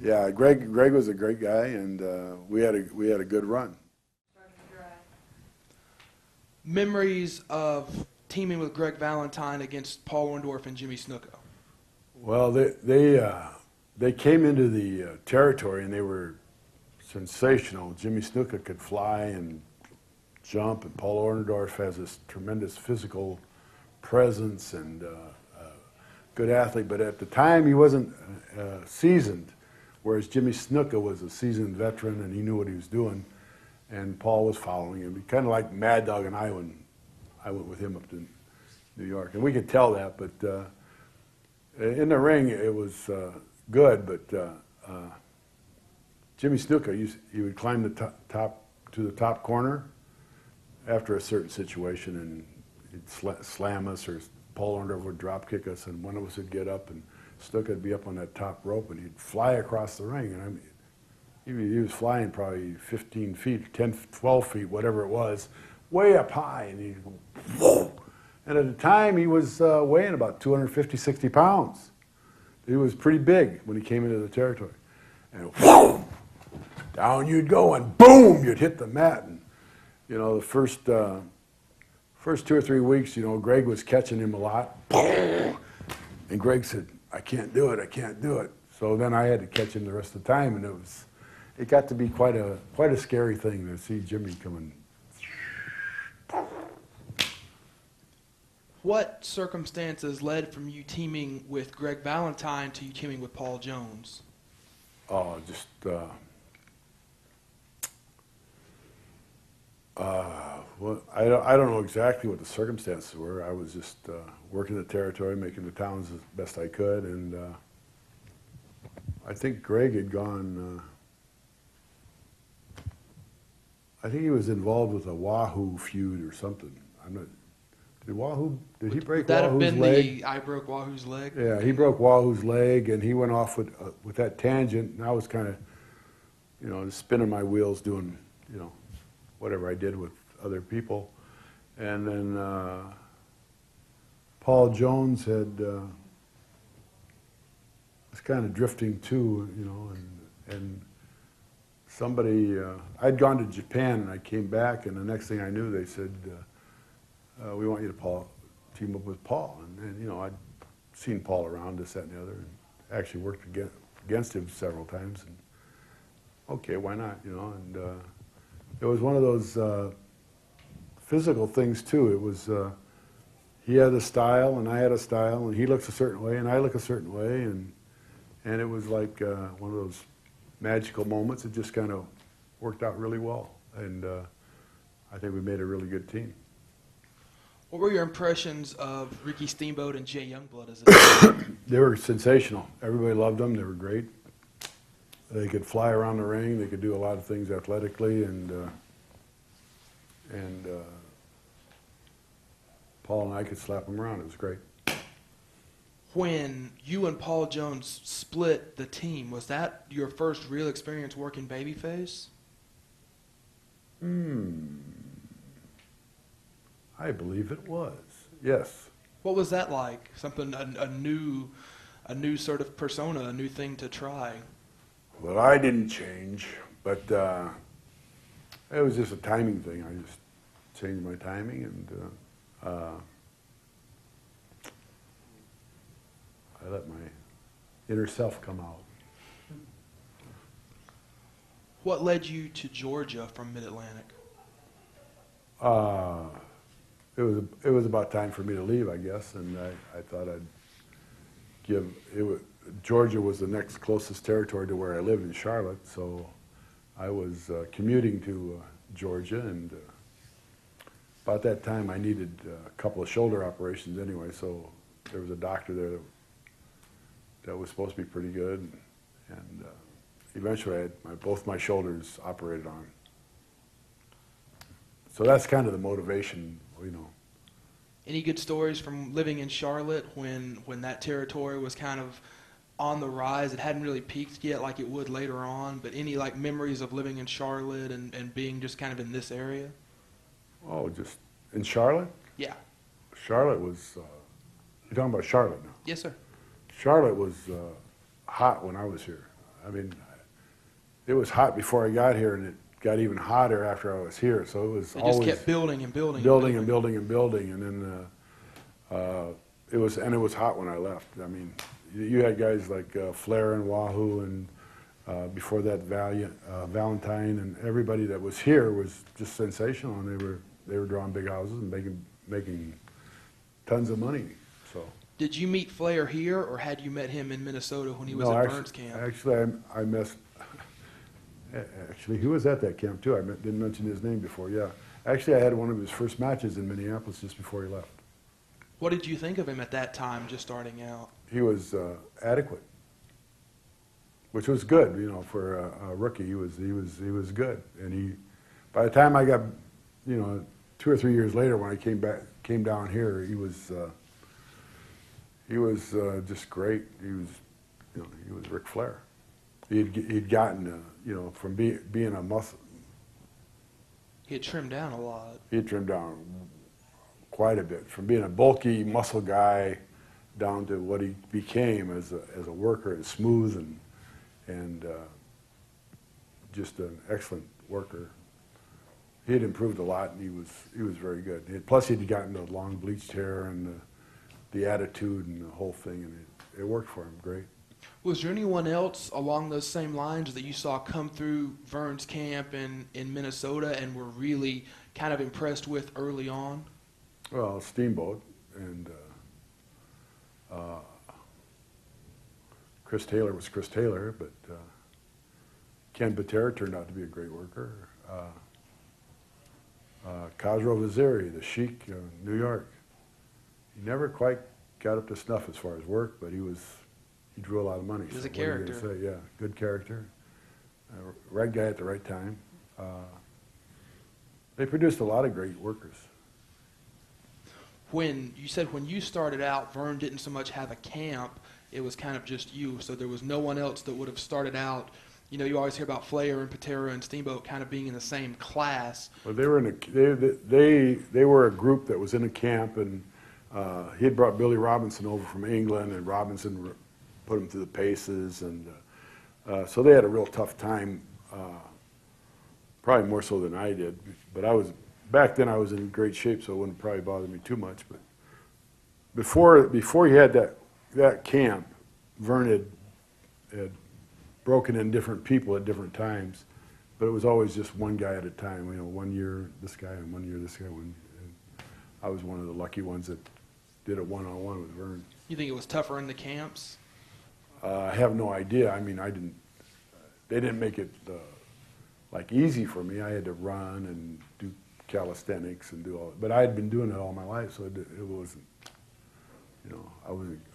C: yeah, Greg was a great guy, and we had a good run.
B: Memories of teaming with Greg Valentine against Paul Orndorff and Jimmy Snuka.
C: Well, they came into the territory, and they were sensational. Jimmy Snuka could fly and jump, and Paul Orndorff has this tremendous physical presence and good athlete. But at the time, he wasn't seasoned, whereas Jimmy Snuka was a seasoned veteran, and he knew what he was doing. And Paul was following him. Kind of like Mad Dog and I when I went with him up to New York. And we could tell that, but in the ring it was good, but Jimmy Snuka, he would climb the top to the top corner after a certain situation, and he'd slam us, or Paul Orndorff would drop kick us, and one of us would get up, and Snuka would be up on that top rope, and he'd fly across the ring. And I mean, he was flying probably 15 feet, 10, 12 feet, whatever it was, way up high, and he'd go, whoa. And at the time, he was weighing about 250, 60 pounds. He was pretty big when he came into the territory. And whoa, down you'd go, and boom, you'd hit the mat. And, you know, the first 2 or 3 weeks, you know, Greg was catching him a lot. And Greg said, I can't do it, I can't do it. So then I had to catch him the rest of the time, and it got to be quite a scary thing to see Jimmy coming.
B: What circumstances led from you teaming with Greg Valentine to you teaming with Paul Jones?
C: Oh, just well, I don't know exactly what the circumstances were. I was just working the territory, making the towns as best I could, and I think Greg had gone. I think he was involved with a Wahoo feud or something. I'm not. Did he break
B: Would that have
C: Wahoo's
B: been
C: leg?
B: I broke Wahoo's leg?
C: Yeah, he broke Wahoo's leg, and he went off with that tangent. And I was kind of, just spinning my wheels, doing, whatever I did with other people. And then Paul Jones had was kind of drifting too, and somebody. I'd gone to Japan, and I came back, and the next thing I knew, they said, "We want you to team up with Paul." And I'd seen Paul around, this, that, and the other, and actually worked against him several times. And okay, why not? And it was one of those physical things too. It was he had a style, and I had a style, and he looks a certain way, and I look a certain way, and it was like one of those magical moments. It just kind of worked out really well, and I think we made a really good team.
B: What were your impressions of Ricky Steamboat and Jay Youngblood as a team?
C: They were sensational. Everybody loved them. They were great. They could fly around the ring. They could do a lot of things athletically, and Paul and I could slap them around. It was great.
B: When you and Paul Jones split the team, was that your first real experience working babyface?
C: I believe it was. Yes.
B: What was that like? Something a new sort of persona, a new thing to try.
C: Well, I didn't change, but it was just a timing thing. I just changed my timing, and I let my inner self come out.
B: What led you to Georgia from Mid-Atlantic?
C: It was about time for me to leave, I guess, and I thought I'd give it. Georgia was the next closest territory to where I lived in Charlotte, so I was commuting to Georgia, and about that time I needed a couple of shoulder operations anyway, so there was a doctor there that was supposed to be pretty good, and eventually I had both my shoulders operated on. So that's kind of the motivation,
B: Any good stories from living in Charlotte when that territory was kind of on the rise? It hadn't really peaked yet like it would later on, but any like memories of living in Charlotte and being just kind of in this area?
C: Oh, just in Charlotte?
B: Yeah.
C: Charlotte was, you're talking about Charlotte now?
B: Yes, sir.
C: Charlotte was hot when I was here. I mean, it was hot before I got here, and it got even hotter after I was here. So it was always
B: just kept building and building.
C: Building and building and building, and then it was hot when I left. I mean, you had guys like Flair and Wahoo, and before that Valiant, Valentine, and everybody that was here was just sensational, and they were drawing big houses and making tons of money. So.
B: Did you meet Flair here, or had you met him in Minnesota when he was
C: No,
B: at Burns camp?
C: Actually, I missed. Actually, he was at that camp too. I didn't mention his name before. Yeah, actually, I had one of his first matches in Minneapolis just before he left.
B: What did you think of him at that time, just starting out?
C: He was adequate, which was good, for a rookie. He was good, and by the time I got, 2 or 3 years later when I came down here, he was just great. He was Ric Flair. He'd gotten, from being a muscle.
B: He had trimmed down a lot.
C: He had trimmed down quite a bit, from being a bulky muscle guy down to what he became as a worker, and smooth and just an excellent worker. He had improved a lot, and he was very good. Plus, he'd gotten the long bleached hair and the attitude and the whole thing, and it worked for him great.
B: Was there anyone else along those same lines that you saw come through Vern's camp in Minnesota and were really kind of impressed with early on?
C: Well, Steamboat and Chris Taylor was Chris Taylor, but Ken Patera turned out to be a great worker. Khosrow Vaziri, the Sheik of New York. He never quite got up to snuff as far as work, but he drew a lot of money.
B: He was
C: so
B: a character.
C: What are you gonna say? Yeah, good character. Right guy at the right time. They produced a lot of great workers.
B: When you started out, Vern didn't so much have a camp, it was kind of just you, so there was no one else that would have started out. You know, you always hear about Flair and Patera and Steamboat kind of being in the same class.
C: Well, they were they were a group that was in a camp, and he had brought Billy Robinson over from England, and Robinson put him through the paces, and so they had a real tough time, probably more so than I did. But back then I was in great shape, so it wouldn't probably bother me too much. But before he had that camp, Vern had broken in different people at different times, but it was always just one guy at a time. You know, 1 year this guy and 1 year this guy. And I was one of the lucky ones that did it one-on-one with Vern.
B: You think it was tougher in the camps?
C: I have no idea. I mean, they didn't make it like easy for me. I had to run and do calisthenics and do all that. But I had been doing it all my life, so it wasn't, you know,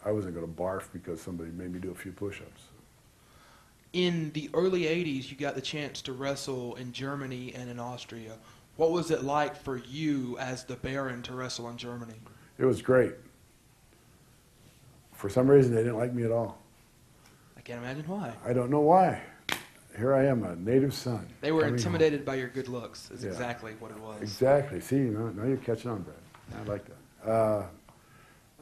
C: I wasn't going to barf because somebody made me do a few push-ups.
B: In the early 80s, you got the chance to wrestle in Germany and in Austria. What was it like for you as the Baron to wrestle in Germany?
C: It was great. For some reason, they didn't like me at all.
B: I can't imagine why.
C: I don't know why. Here I am, a native son.
B: They were intimidated by your good looks, is
C: Yeah.
B: exactly what it was.
C: Exactly. See, now you're catching on, Brad. I like that.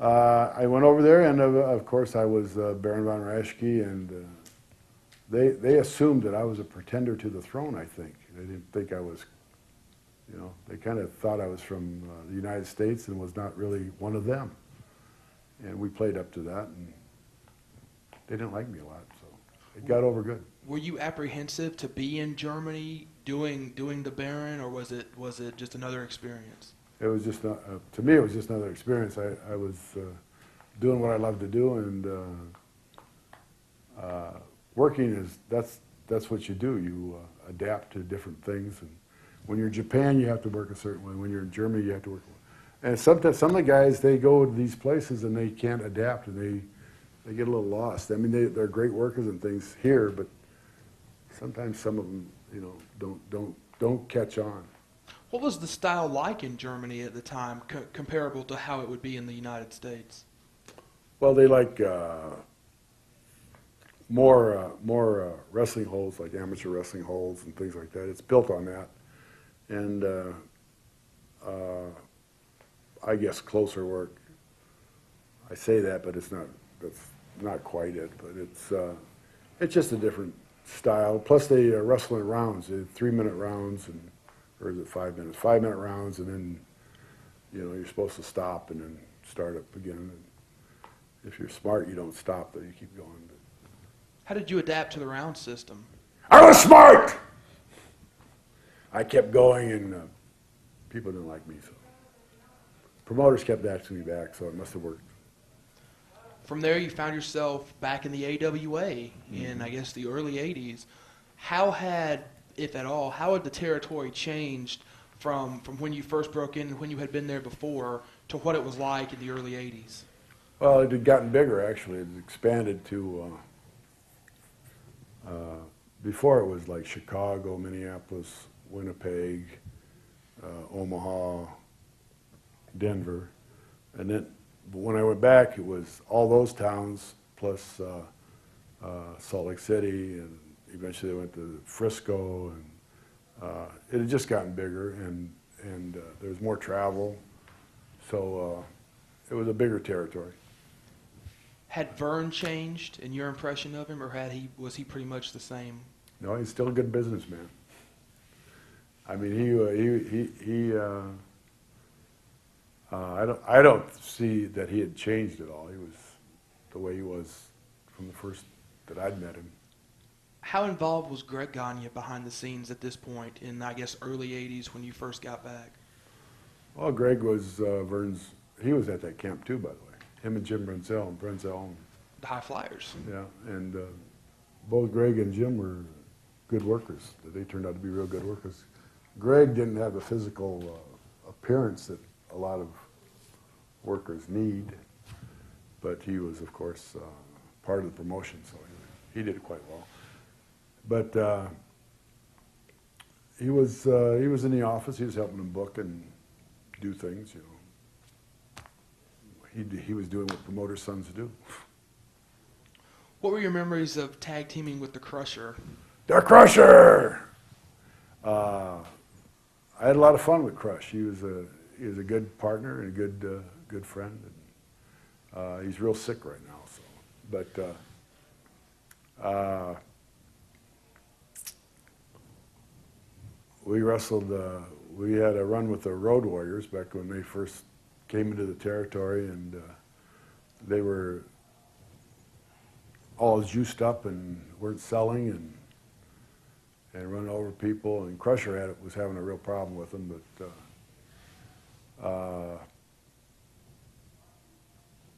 C: I went over there, and of course, I was Baron von Raschke, and they assumed that I was a pretender to the throne, I think. They didn't think I was, you know, they kind of thought I was from the United States and was not really one of them. And we played up to that, and they didn't like me a lot, so it got over good.
B: Were you apprehensive to be in Germany doing the Baron, or was it just another experience?
C: It was just not, to me, it was just another experience. I was doing what I love to do, and working that's what you do. You adapt to different things, and when you're in Japan, you have to work a certain way. When you're in Germany, you have to work. And sometimes some of the guys, they go to these places and they can't adapt, and they get a little lost. I mean, they're great workers and things here, but sometimes some of them, you know, don't catch on.
B: What was the style like in Germany at the time, comparable to how it would be in the United States?
C: Well, they like more wrestling holds, like amateur wrestling holds and things like that. It's built on that, and I guess closer work. I say that, but it's not. That's not quite it. But it's just a different style. Plus, they wrestle in rounds, 3-minute rounds, or is it 5 minutes? 5-minute rounds, and then you're supposed to stop and then start up again. And if you're smart, you don't stop, though. You keep going. But
B: how did you adapt to the round system?
C: I was smart. I kept going, and people didn't like me, so promoters kept asking me back, so it must have worked.
B: From there, you found yourself back in the AWA in, I guess, the early 80s. How had, if at all, how had the territory changed from when you first broke in, when you had been there before, to what it was like in the early 80s?
C: Well, it had gotten bigger, actually. It had expanded to, before it was like Chicago, Minneapolis, Winnipeg, Omaha, Denver. And then when I went back, it was all those towns plus Salt Lake City, and eventually I went to Frisco, and it had just gotten bigger, and there was more travel, so it was a bigger territory.
B: Had Vern changed in your impression of him, or was he pretty much the same?
C: No, he's still a good businessman. I mean, I don't see that he had changed at all. He was the way he was from the first that I'd met him.
B: How involved was Greg Gagne behind the scenes at this point in, I guess, early 80s when you first got back?
C: Well, Greg was Vern's, he was at that camp too, by the way. Him and Jim Brunzell.
B: The High Flyers.
C: Yeah, and both Greg and Jim were good workers. They turned out to be real good workers. Greg didn't have the physical appearance that a lot of workers need, but he was, of course, part of the promotion, so he did it quite well. But he was in the office. He was helping them book and do things, you know. He was doing what promoter sons do.
B: What were your memories of tag teaming with the Crusher?
C: The Crusher! I had a lot of fun with Crush. He was a good partner and a good friend. And, he's real sick right now, so. But we wrestled. We had a run with the Road Warriors back when they first came into the territory, and they were all juiced up and weren't selling and running over people. And Crusher was having a real problem with them, but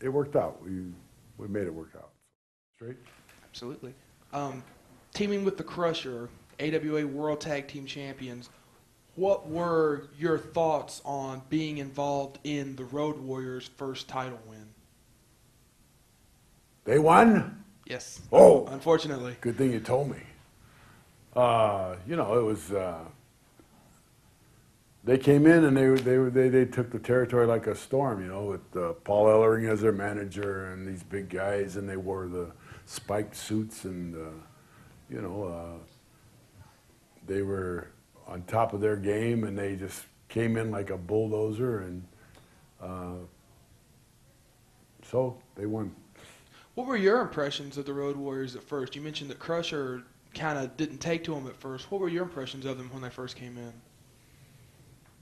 C: it worked out. We made it work out. Straight?
B: Absolutely. Teaming with the Crusher, AWA World Tag Team Champions, what were your thoughts on being involved in the Road Warriors' first title win?
C: They won?
B: Yes.
C: Oh!
B: Unfortunately.
C: Good thing you told me. You know, it was, they came in and they took the territory like a storm, you know, with Paul Ellering as their manager and these big guys, and they wore the spiked suits and, you know, they were on top of their game, and they just came in like a bulldozer, and so they won.
B: What were your impressions of the Road Warriors at first? You mentioned that Crusher kind of didn't take to them at first. What were your impressions of them when they first came in?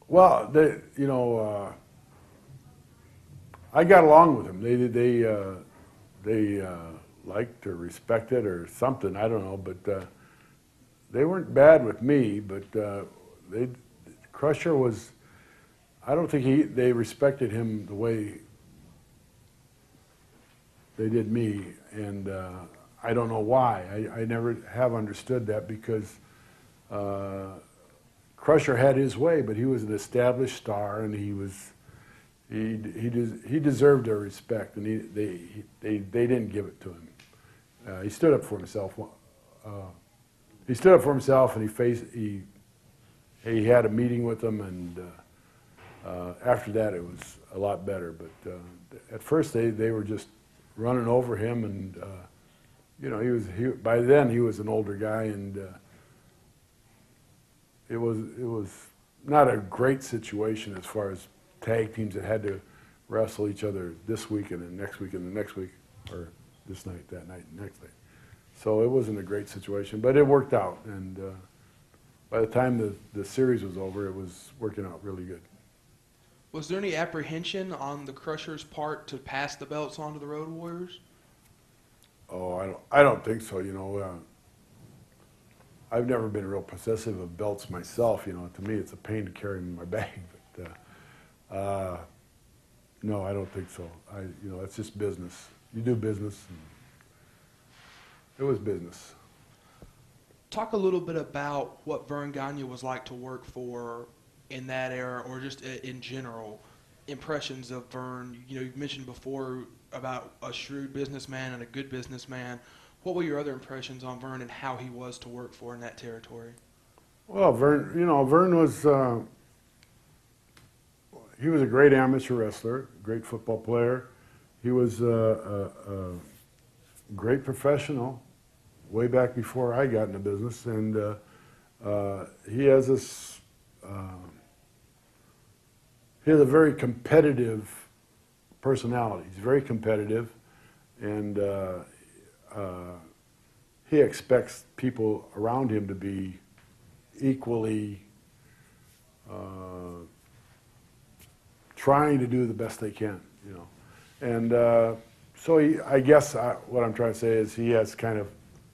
C: Well, you know, I got along with them. They liked or respected or something. I don't know, but they weren't bad with me. But Crusher was. I don't think they respected him the way they did me, and I don't know why. I never have understood that, because Crusher had his way, but he was an established star, and he deserved their respect, and they didn't give it to him. He stood up for himself. He stood up for himself, and he had a meeting with them, and after that it was a lot better. But at first they were just running over him, and you know, by then he was an older guy, and it was not a great situation as far as tag teams that had to wrestle each other this week and the next week and the next week, or this night, that night, and next night. So it wasn't a great situation, but it worked out, and by the time the series was over, it was working out really good.
B: Was there any apprehension on the Crusher's part to pass the belts on to the Road Warriors?
C: Oh, I don't think so. You know, I've never been real possessive of belts myself. You know, to me it's a pain to carry them in my bag. But no, I don't think so. You know, it's just business. You do business. And it was business.
B: Talk a little bit about what Vern Gagne was like to work for in that era, or just in general, impressions of Vern. You know, you mentioned before about a shrewd businessman and a good businessman. What were your other impressions on Vern and how he was to work for in that territory? Well,
C: Vern was, he was a great amateur wrestler, great football player. He was a great professional way back before I got into business, and he has this, he has a very competitive personality. He's very competitive, and he expects people around him to be equally trying to do the best they can, you know. And so I guess what I'm trying to say is he has kind of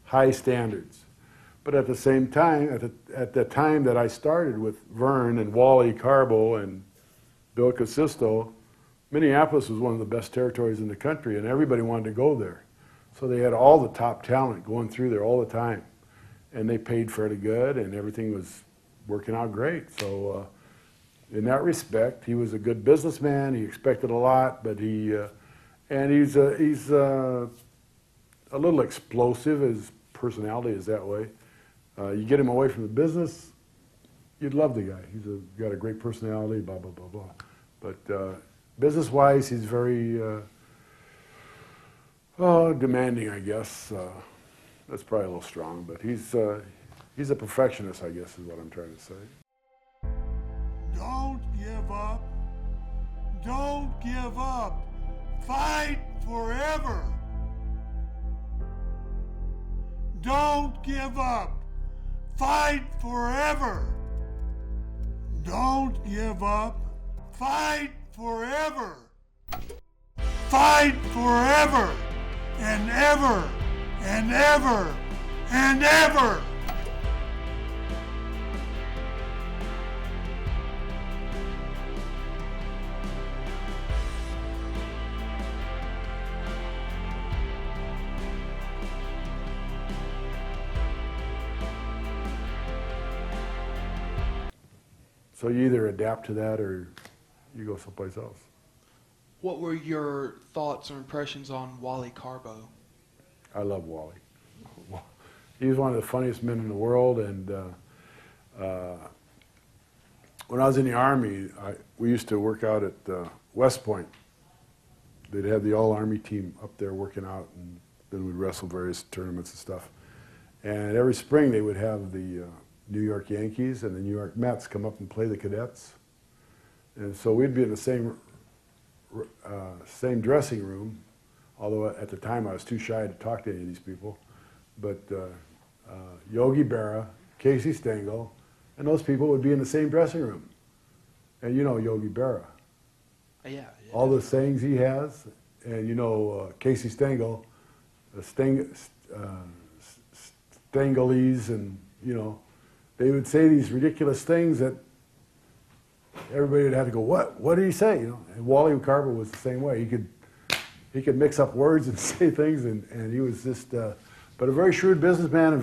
C: high standards. But at the same time, at the time that I started with Vern and Wally, Carbo, and Bill Casisto, Minneapolis was one of the best territories in the country, and everybody wanted to go there. So they had all the top talent going through there all the time. and they paid fairly good, and everything was working out great. So in that respect, he was a good businessman. He expected a lot, but he's a little explosive. His personality is that way. You get him away from the business, you'd love the guy. He's got a great personality, blah, blah, blah, blah. But business-wise, he's very demanding, I guess. That's probably a little strong, but he's a perfectionist, I guess, is what I'm trying to say.
D: Don't give up. Don't give up. Fight forever. Don't give up. Fight forever. Don't give up. Fight forever. Fight forever and ever and ever and ever.
C: So you either adapt to that or you go someplace else.
B: What were your thoughts or impressions on Wally Carbo?
C: I love Wally. He's one of the funniest men in the world, and when I was in the Army, we used to work out at West Point. They'd have the all-Army team up there working out, and then we'd wrestle various tournaments and stuff. And every spring they would have the New York Yankees and the New York Mets come up and play the cadets. And so we'd be in the same dressing room, although at the time I was too shy to talk to any of these people. But Yogi Berra, Casey Stengel, and those people would be in the same dressing room. And you know Yogi Berra.
B: Yeah.
C: All the sayings he has, and you know Casey Stengel, Stengelese, and you know, they would say these ridiculous things that everybody would have to go, what did he say? You know, and Wally Carbo was the same way. He could mix up words and say things, and he was just, but a very shrewd businessman, a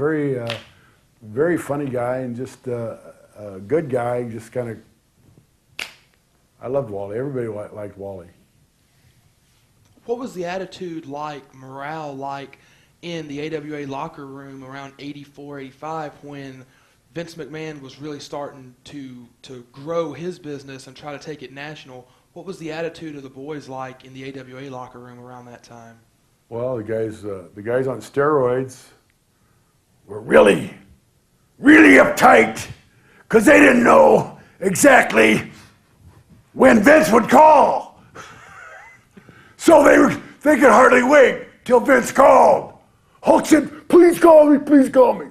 C: very funny guy, and just a good guy. Just kind of, I loved Wally. Everybody liked Wally.
B: What was the attitude like, morale like, in the AWA locker room around 84, 85 when Vince McMahon was really starting to grow his business and try to take it national? What was the attitude of the boys like in the AWA locker room around that time?
C: Well, the guys on steroids were really, really uptight because they didn't know exactly when Vince would call. So they could hardly wait till Vince called. Hulk said, please call me, please call me.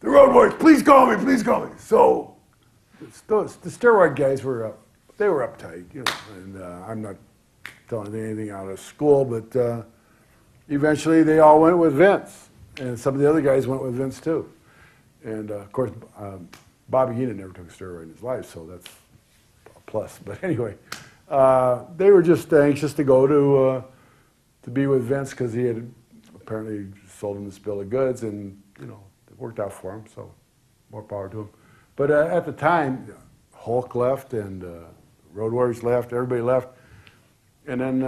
C: The Road Warriors, please call me, please call me. So the steroid guys were uptight, you know, and I'm not telling anything out of school, but eventually they all went with Vince, and some of the other guys went with Vince too. And of course, Bobby Heenan never took a steroid in his life, so that's a plus. But anyway, they were just anxious to go to be with Vince because he had apparently sold him this bill of goods, and you know, it worked out for him. So more power to him. But at the time, Hulk left, and Road Warriors left. Everybody left, and then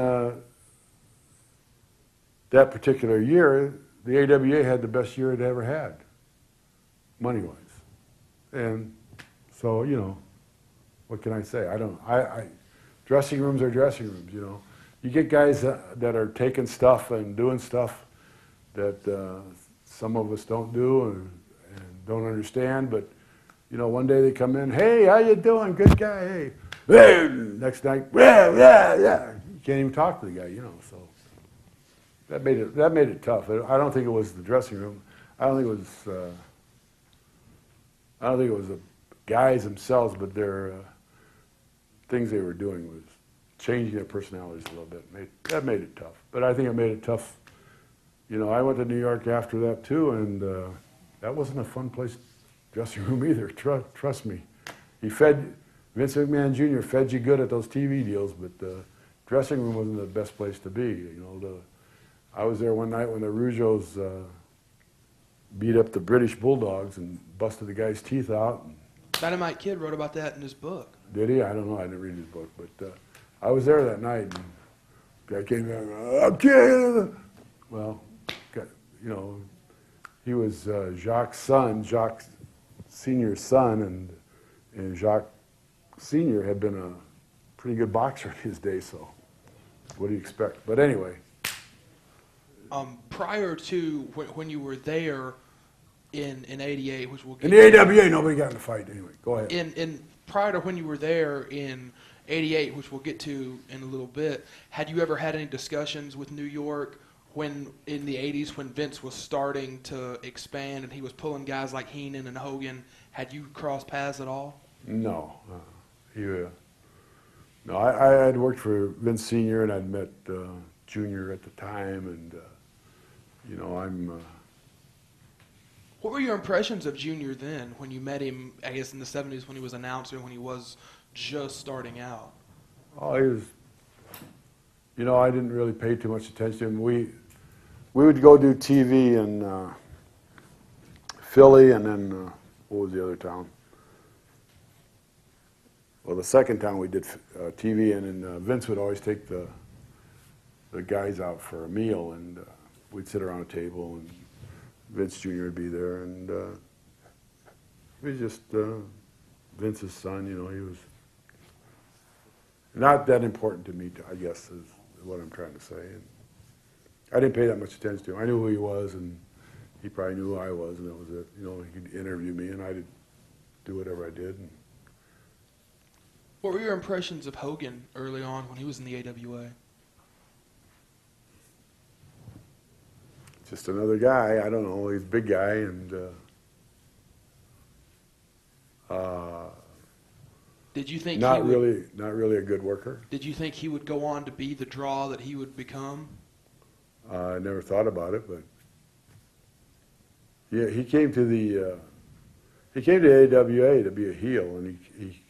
C: that particular year, the AWA had the best year it ever had, money-wise. And so, you know, what can I say? Dressing rooms are dressing rooms, you know. You get guys that are taking stuff and doing stuff that some of us don't do and don't understand, but, you know, one day they come in, hey, how you doing? Good guy, hey. Next night, yeah. You can't even talk to the guy, you know, so that made it tough. I don't think it was the dressing room. I don't think it was the guys themselves, but their things they were doing was changing their personalities a little bit. That made it tough. But I think it made it tough. You know, I went to New York after that too, and that wasn't a fun place, dressing room either. Trust me. Vince McMahon Jr. fed you good at those TV deals, but the dressing room wasn't the best place to be. You know, I was there one night when the Rougeaus beat up the British Bulldogs and busted the guy's teeth out. And
B: Dynamite Kid wrote about that in his book.
C: did he? I don't know. I didn't read his book, but I was there that night. And guy came down. I'm kidding. Well, you know, he was Jacques' son, Jacques Senior's son, and Jacques Senior had been a pretty good boxer in his day. So, what do you expect? But anyway.
B: Prior to when you were there in '88, which we'll get
C: In the AWA, nobody got in a fight anyway. Go ahead.
B: In prior to when you were there in '88, which we'll get to in a little bit, had you ever had any discussions with New York when in the '80s when Vince was starting to expand and he was pulling guys like Heenan and Hogan? Had you crossed paths at all?
C: No, no. I had worked for Vince Senior, and I'd met Junior at the time, and you know,
B: What were your impressions of Junior then, when you met him, I guess in the '70s when he was announcer, when he was just starting out?
C: Oh, he was, you know, I didn't really pay too much attention to him. We would go do TV in Philly, and then, what was the other town? Well, the second town we did TV in, and Vince would always take the guys out for a meal, and we'd sit around a table, and Vince Jr. would be there, and he was just Vince's son. You know, he was not that important to me, I guess, is what I'm trying to say. And I didn't pay that much attention to him. I knew who he was, and he probably knew who I was, and that was it. You know, he could interview me, and I'd do whatever I did. And
B: what were your impressions of Hogan early on when he was in the AWA?
C: Just another guy. I don't know. He's a big guy, and
B: did you think
C: not really a good worker.
B: Did you think he would go on to be the draw that he would become?
C: I never thought about it, but yeah, he came to the AWA to be a heel, and he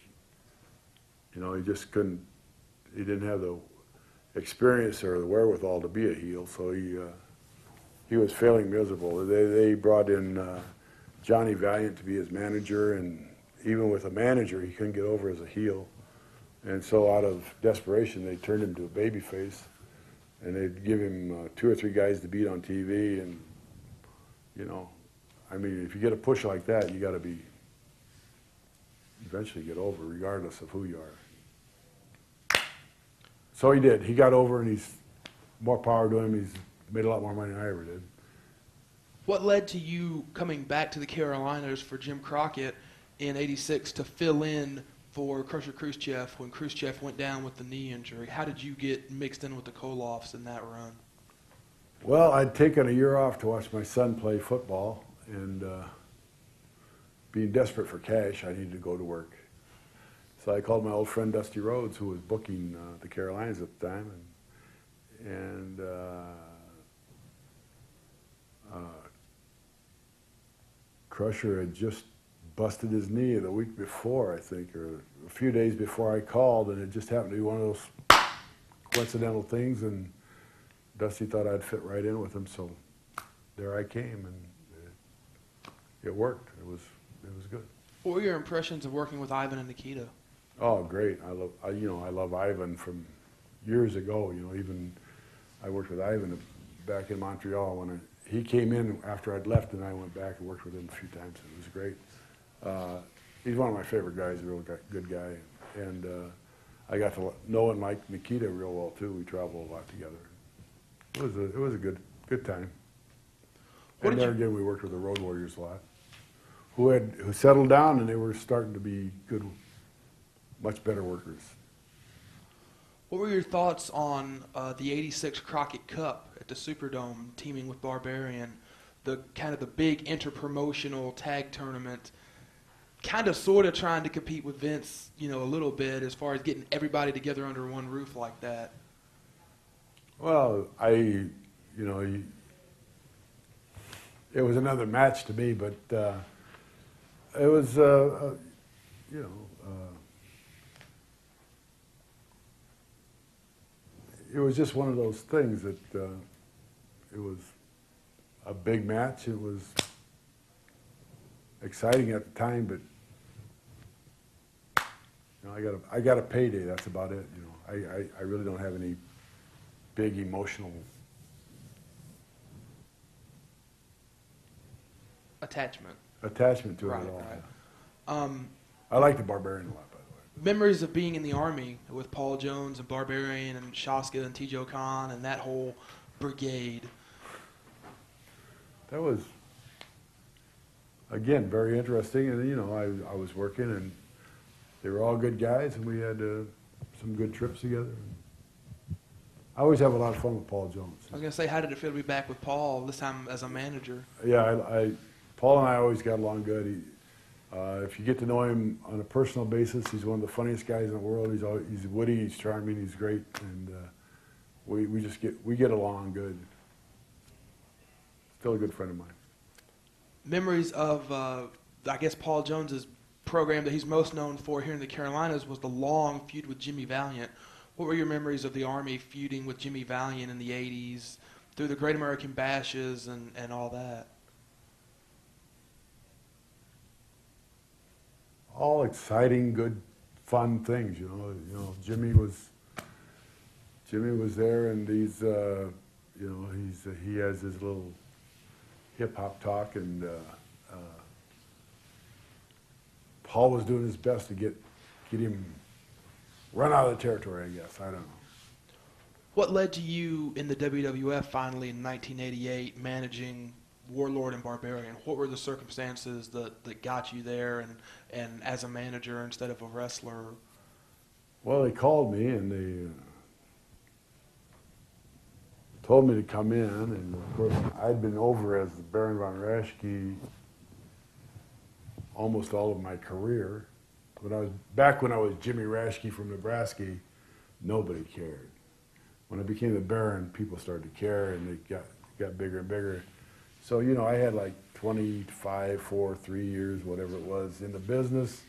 C: you know, he just couldn't. He didn't have the experience or the wherewithal to be a heel, so he was failing miserable. They brought in Johnny Valiant to be his manager, and even with a manager, he couldn't get over as a heel. And so out of desperation, they turned him to a babyface, and they'd give him 2 or 3 guys to beat on TV. And, you know, I mean, if you get a push like that, you got to eventually get over, regardless of who you are. So he did. He got over, and he's more power to him. He's made a lot more money than I ever did.
B: What led to you coming back to the Carolinas for Jim Crockett in '86 to fill in for Crusher Khrushchev when Khrushchev went down with the knee injury? How did you get mixed in with the Koloffs in that run?
C: Well, I'd taken a year off to watch my son play football, and being desperate for cash, I needed to go to work. So I called my old friend Dusty Rhodes, who was booking the Carolinas at the time, and Crusher had just busted his knee the week before, I think, or a few days before I called, and it just happened to be one of those coincidental things, and Dusty thought I'd fit right in with him, so there I came, and it worked. It was good.
B: What were your impressions of working with Ivan and Nikita?
C: Oh, great! I love Ivan from years ago. You know, even I worked with Ivan back in Montreal when he came in after I'd left, and I went back and worked with him a few times. It was great. He's one of my favorite guys. A real good guy, and I got to know and like Nikita real well too. We traveled a lot together. It was a good time. And there again, we worked with the Road Warriors a lot, who settled down, and they were starting to be good, much better workers.
B: What were your thoughts on the '86 Crockett Cup at the Superdome, teaming with Barbarian, the kind of the big interpromotional tag tournament, kind of sort of trying to compete with Vince, you know, a little bit as far as getting everybody together under one roof like that?
C: Well, it was another match to me, but it was, it was just one of those things that it was a big match. It was exciting at the time, but I got a payday. That's about it. I really don't have any big emotional
B: attachment
C: to it
B: right,
C: at all.
B: Right.
C: I like the Barbarian a lot, by the way.
B: Memories of being in the Army with Paul Jones and Barbarian and Raschke and T.J. Khan and that whole brigade.
C: That was, again, very interesting. And, I was working, and they were all good guys, and we had some good trips together. I always have a lot of fun with Paul Jones.
B: I was going to say, how did it feel to be back with Paul, this time as a manager?
C: Yeah, Paul and I always got along good. If you get to know him on a personal basis, he's one of the funniest guys in the world. He's witty, he's charming, he's great, and we get along good. Still a good friend of mine.
B: Memories of, I guess, Paul Jones's program that he's most known for here in the Carolinas was the long feud with Jimmy Valiant. What were your memories of the Army feuding with Jimmy Valiant in the 80s, through the Great American Bashes and all that?
C: All exciting, good, fun things. Jimmy was there, and he has his little hip hop talk, and Paul was doing his best to get him run out of the territory, I guess. I don't know.
B: What led to you in the WWF finally in 1988 managing Warlord and Barbarian? What were the circumstances that got you there and as a manager instead of a wrestler?
C: Well, they called me and they told me to come in, and of course I'd been over as the Baron von Raschke almost all of my career. When I was Jimmy Raschke from Nebraska, nobody cared. When I became the Baron, people started to care, and they got bigger and bigger. So, I had like 25, 4, 3 years, whatever it was, in the business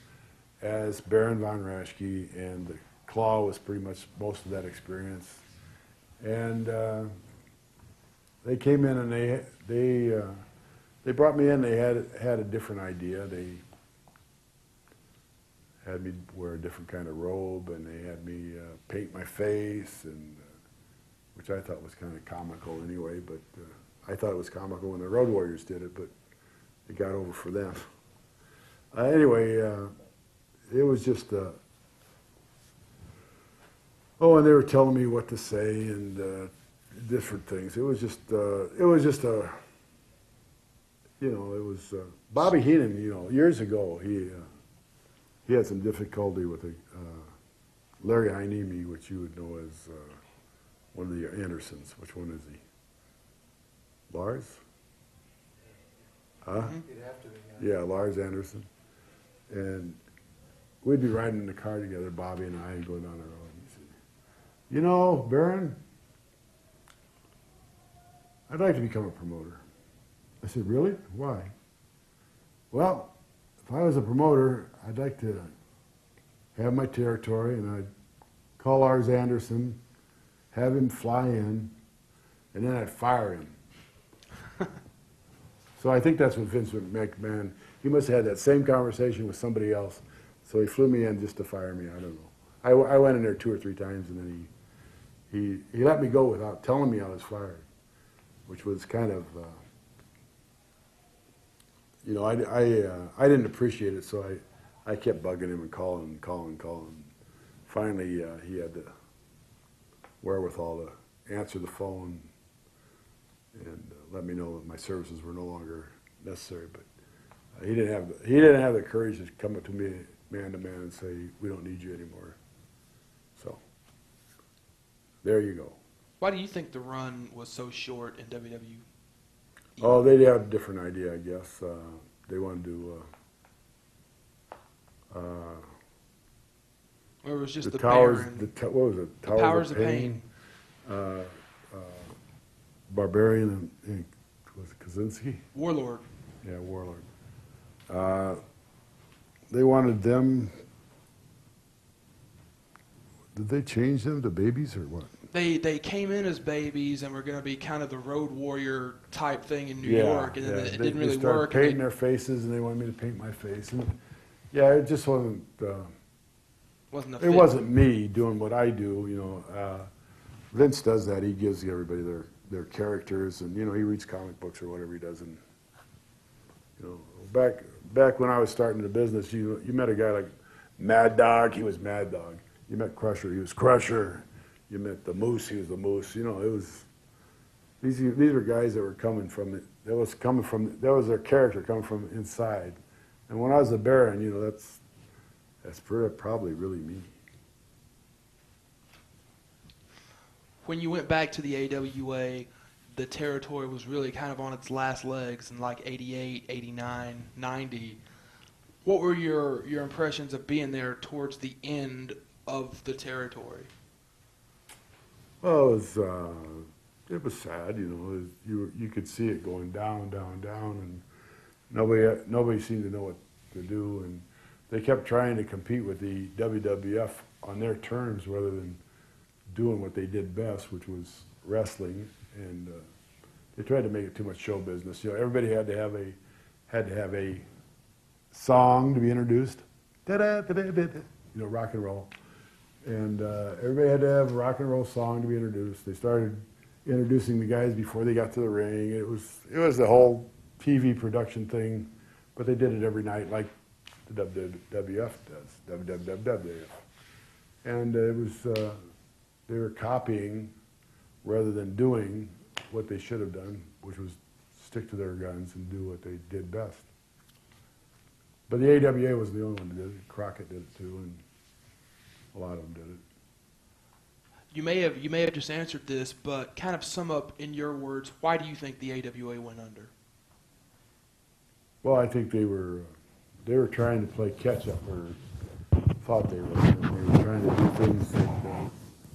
C: as Baron von Raschke, and the Claw was pretty much most of that experience. And they came in and they brought me in. They had a different idea. They had me wear a different kind of robe, and they had me paint my face, and which I thought was kind of comical anyway, but I thought it was comical when the Road Warriors did it, but it got over for them. Anyway, it was just, and they were telling me what to say and different things. It was just Bobby Heenan, years ago, he had some difficulty with Larry Heineme, which you would know as one of the Andersons. Which one is he? Lars? Huh?
E: You'd have to be.
C: Yeah, Lars Anderson. And we'd be riding in the car together, Bobby and I, going down the road. And he said, Baron, I'd like to become a promoter. I said, really? Why? Well, if I was a promoter, I'd like to have my territory, and I'd call Lars Anderson, have him fly in, and then I'd fire him. So I think that's what Vince McMahon, he must have had that same conversation with somebody else. So he flew me in just to fire me. I don't know. I went in there 2 or 3 times, and then he let me go without telling me I was fired, which was kind of, I didn't appreciate it, so I kept bugging him and calling. Finally, he had the wherewithal to answer the phone and let me know that my services were no longer necessary. But he didn't have the courage to come up to me man to man and say, we don't need you anymore. So there you go.
B: Why do you think the run was so short in WWE?
C: Oh, they had a different idea, I guess. They wanted to
B: or it was just
C: the
B: the
C: towers.
B: Baron,
C: What was it?
B: the Powers of Pain.
C: Barbarian and was it Kaczynski?
B: Warlord.
C: Yeah, Warlord. They wanted them. Did they change them to babies or what?
B: they came in as babies and were going to be kind of the road warrior type thing in New
C: Yeah,
B: York, and then
C: yeah.
B: it didn't really
C: They started
B: work.
C: painting their faces, and they wanted me to paint my face. And yeah, it just wasn't.
B: Wasn't a
C: It
B: fit.
C: wasn't me doing what I do. You know, Vince does that. He gives everybody their characters, and you know, he reads comic books or whatever he does. And you know, back when I was starting the business, you met a guy like Mad Dog. He was Mad Dog. You met Crusher. He was Crusher. You met the Moose. He was the Moose. You know, it was these were guys that were coming from it. That was their character coming from inside. And when I was a Baron, you know, that's probably really me.
B: When you went back to the AWA, the territory was really kind of on its last legs in like 88, 89, 90. What were your impressions of being there towards the end of the territory?
C: Well, it was sad, you know. You could see it going down, down, down, and nobody seemed to know what to do, and they kept trying to compete with the WWF on their terms rather than doing what they did best, which was wrestling, and they tried to make it too much show business. You know, everybody had to have a song to be introduced, you know, rock and roll, and everybody had to have a rock and roll song to be introduced. They started introducing the guys before they got to the ring. It was the whole TV production thing, but they did it every night like the WWF does, WWF. And it was, they were copying rather than doing what they should have done, which was stick to their guns and do what they did best. But the AWA was the only one that did it. Crockett did it too, and a lot of them did it.
B: You may have just answered this, but kind of sum up in your words, why do you think the AWA went under?
C: Well, I think they were trying to play catch up, or thought they were. They were trying to do things that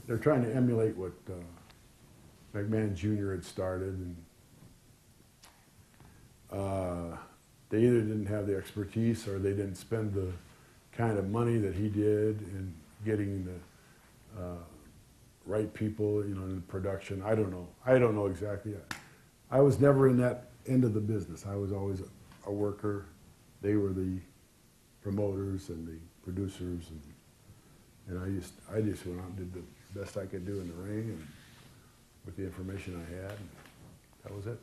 C: they're trying to emulate what McMahon Jr. had started, and they either didn't have the expertise or they didn't spend the kind of money that he did in getting the right people, you know, in production. I don't know exactly. I was never in that end of the business. I was always a worker. They were the promoters and the producers, and I just went out and did the best I could do in the ring and with the information I had. And that was it.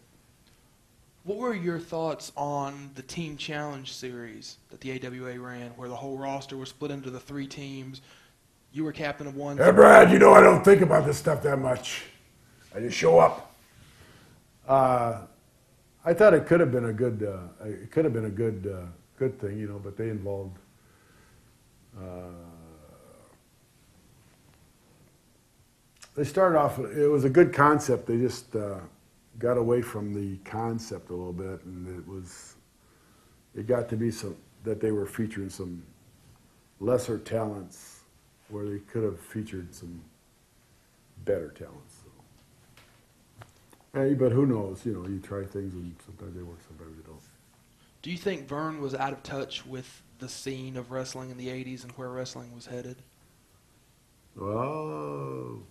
B: What were your thoughts on the Team Challenge series that the AWA ran, where the whole roster was split into the 3 teams? You were captain of one.
C: Hey, Brad, you know I don't think about this stuff that much. I just show up. I thought it could have been a good, good thing, you know, but they involved. They started off. It was a good concept. They just got away from the concept a little bit, and it got to be that they were featuring some lesser talents where they could have featured some better talents. So. Hey, but who knows? You know, you try things and sometimes they work, sometimes they don't.
B: Do you think Vern was out of touch with the scene of wrestling in the 80s and where wrestling was headed?
C: Well,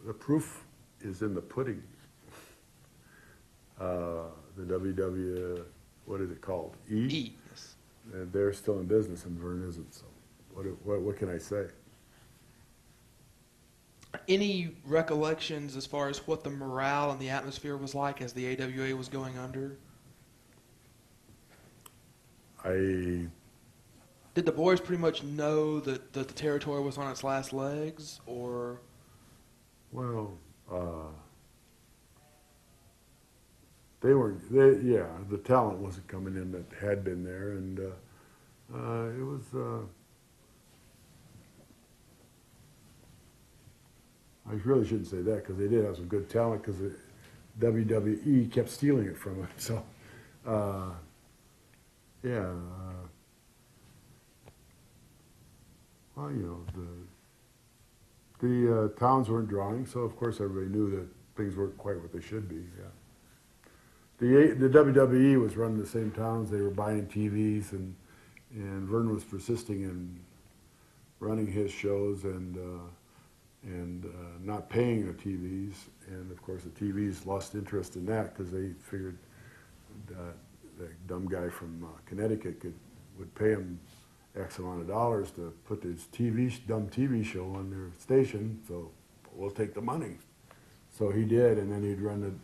C: the proof is in the pudding. The WW, what is it called?
B: E. Yes.
C: And they're still in business, and Vern isn't. So, what can I say?
B: Any recollections as far as what the morale and the atmosphere was like as the AWA was going under? Did the boys pretty much know that the territory was on its last legs, or?
C: Well, the talent wasn't coming in that had been there, and it was. I really shouldn't say that because they did have some good talent because WWE kept stealing it from them. So, yeah. Well, you know, the towns weren't drawing, so of course everybody knew that things weren't quite what they should be. Yeah. The WWE was running the same towns. They were buying TVs, and Vern was persisting in running his shows, and and not paying the TVs. And of course, the TVs lost interest in that because they figured the dumb guy from Connecticut would pay him X amount of dollars to put this dumb TV show on their station. So we'll take the money. So he did, and then he'd run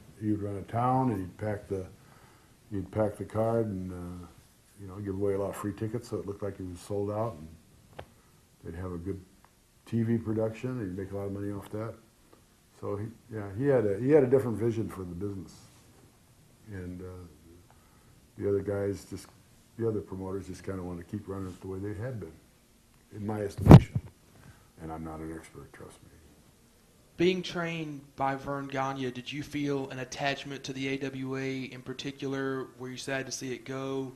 C: a town, and he'd pack the card, and give away a lot of free tickets, so it looked like it was sold out, and they'd have a good TV production, and he'd make a lot of money off that. So he had a different vision for the business, and the other promoters just kind of want to keep running it the way they had been, in my estimation. And I'm not an expert, trust me.
B: Being trained by Vern Gagne, did you feel an attachment to the AWA in particular? Were you sad to see it go?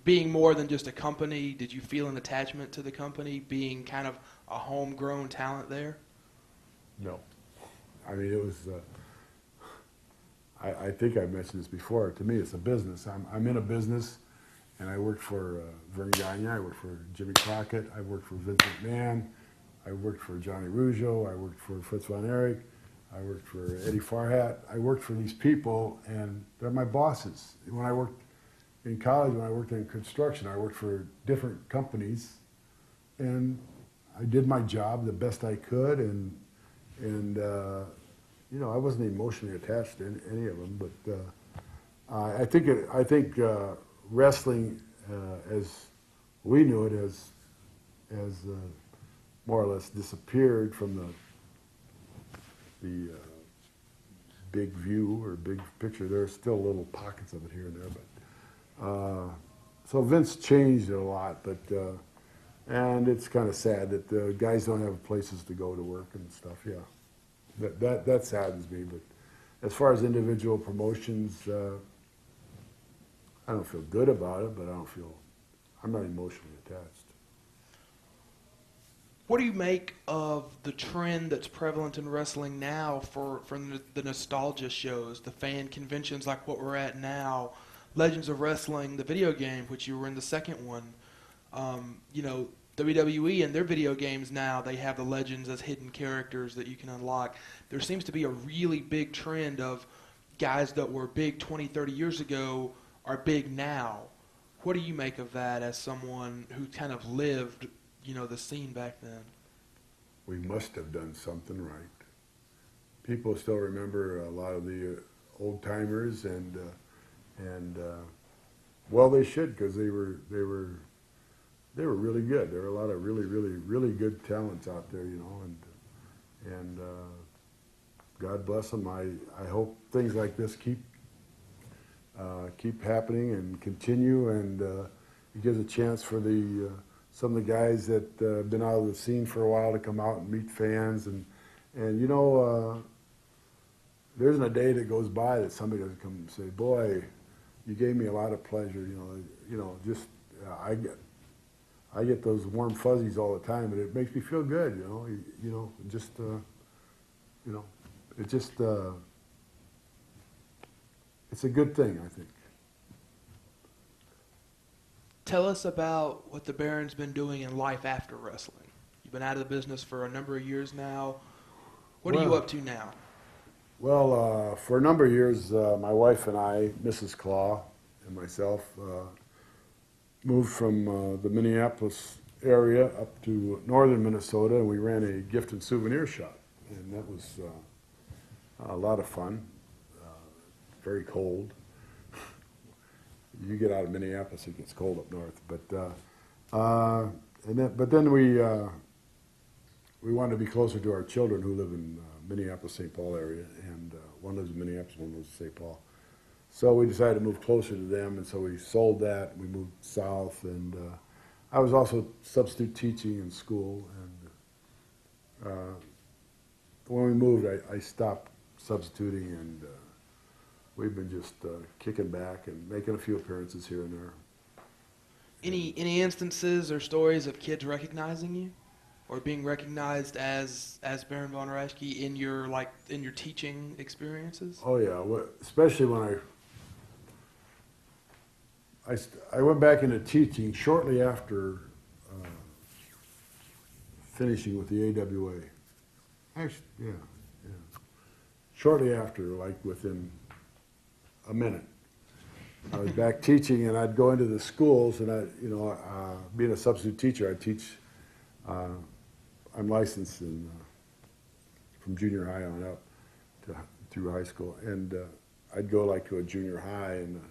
B: Being more than just a company, did you feel an attachment to the company, being kind of a homegrown talent there?
C: No. I mean, it was, I think I've mentioned this before. To me, it's a business. I'm in a business, and I worked for Vern Gagne, I worked for Jimmy Crockett, I worked for Vince McMahon, I worked for Johnny Rougeau, I worked for Fritz von Erich, I worked for Eddie Farhat. I worked for these people, and they're my bosses. When I worked in college, when I worked in construction, I worked for different companies, and I did my job the best I could, and I wasn't emotionally attached to any of them, but I think wrestling, as we knew it, has more or less disappeared from the big view or big picture. There's still little pockets of it here and there, but so Vince changed it a lot, but and it's kind of sad that the guys don't have places to go to work and stuff. Yeah, that saddens me. But as far as individual promotions, I don't feel good about it, but I'm not emotionally attached.
B: What do you make of the trend that's prevalent in wrestling now for the nostalgia shows, the fan conventions like what we're at now, Legends of Wrestling, the video game, which you were in the second one, WWE and their video games now, they have the legends as hidden characters that you can unlock. There seems to be a really big trend of guys that were big 20, 30 years ago are big now. What do you make of that as someone who kind of lived the scene back then?
C: We must have done something right. People still remember a lot of the old timers, and well, they should, because they were really good. There were a lot of really good talents out there, and God bless them. I hope things like this keep happening and continue, and it gives a chance for some of the guys that have been out of the scene for a while to come out and meet fans, and there isn't a day that goes by that somebody doesn't come and say, "Boy, you gave me a lot of pleasure." I get those warm fuzzies all the time, and it makes me feel good. It's a good thing, I think.
B: Tell us about what the Baron's been doing in life after wrestling. You've been out of the business for a number of years now. What are you up to now?
C: Well, for a number of years, my wife and I, Mrs. Claw, and myself, moved from the Minneapolis area up to northern Minnesota, and we ran a gift and souvenir shop. And that was a lot of fun, very cold. You get out of Minneapolis, it gets cold up north. But then we wanted to be closer to our children who live in Minneapolis, St. Paul area, and one lives in Minneapolis, one lives in St. Paul. So we decided to move closer to them, and so we sold that. We moved south, and I was also substitute teaching in school. And when we moved, I stopped substituting, and we've been just kicking back and making a few appearances here and there.
B: Any instances or stories of kids recognizing you, or being recognized as Baron von Raschke in your teaching experiences?
C: Oh yeah, especially when I went back into teaching shortly after finishing with the AWA, Actually, yeah. Shortly after, like within a minute, I was back teaching, and I'd go into the schools, and being a substitute teacher, I'd teach. I'm licensed from junior high on up through high school, and I'd go like to a junior high, and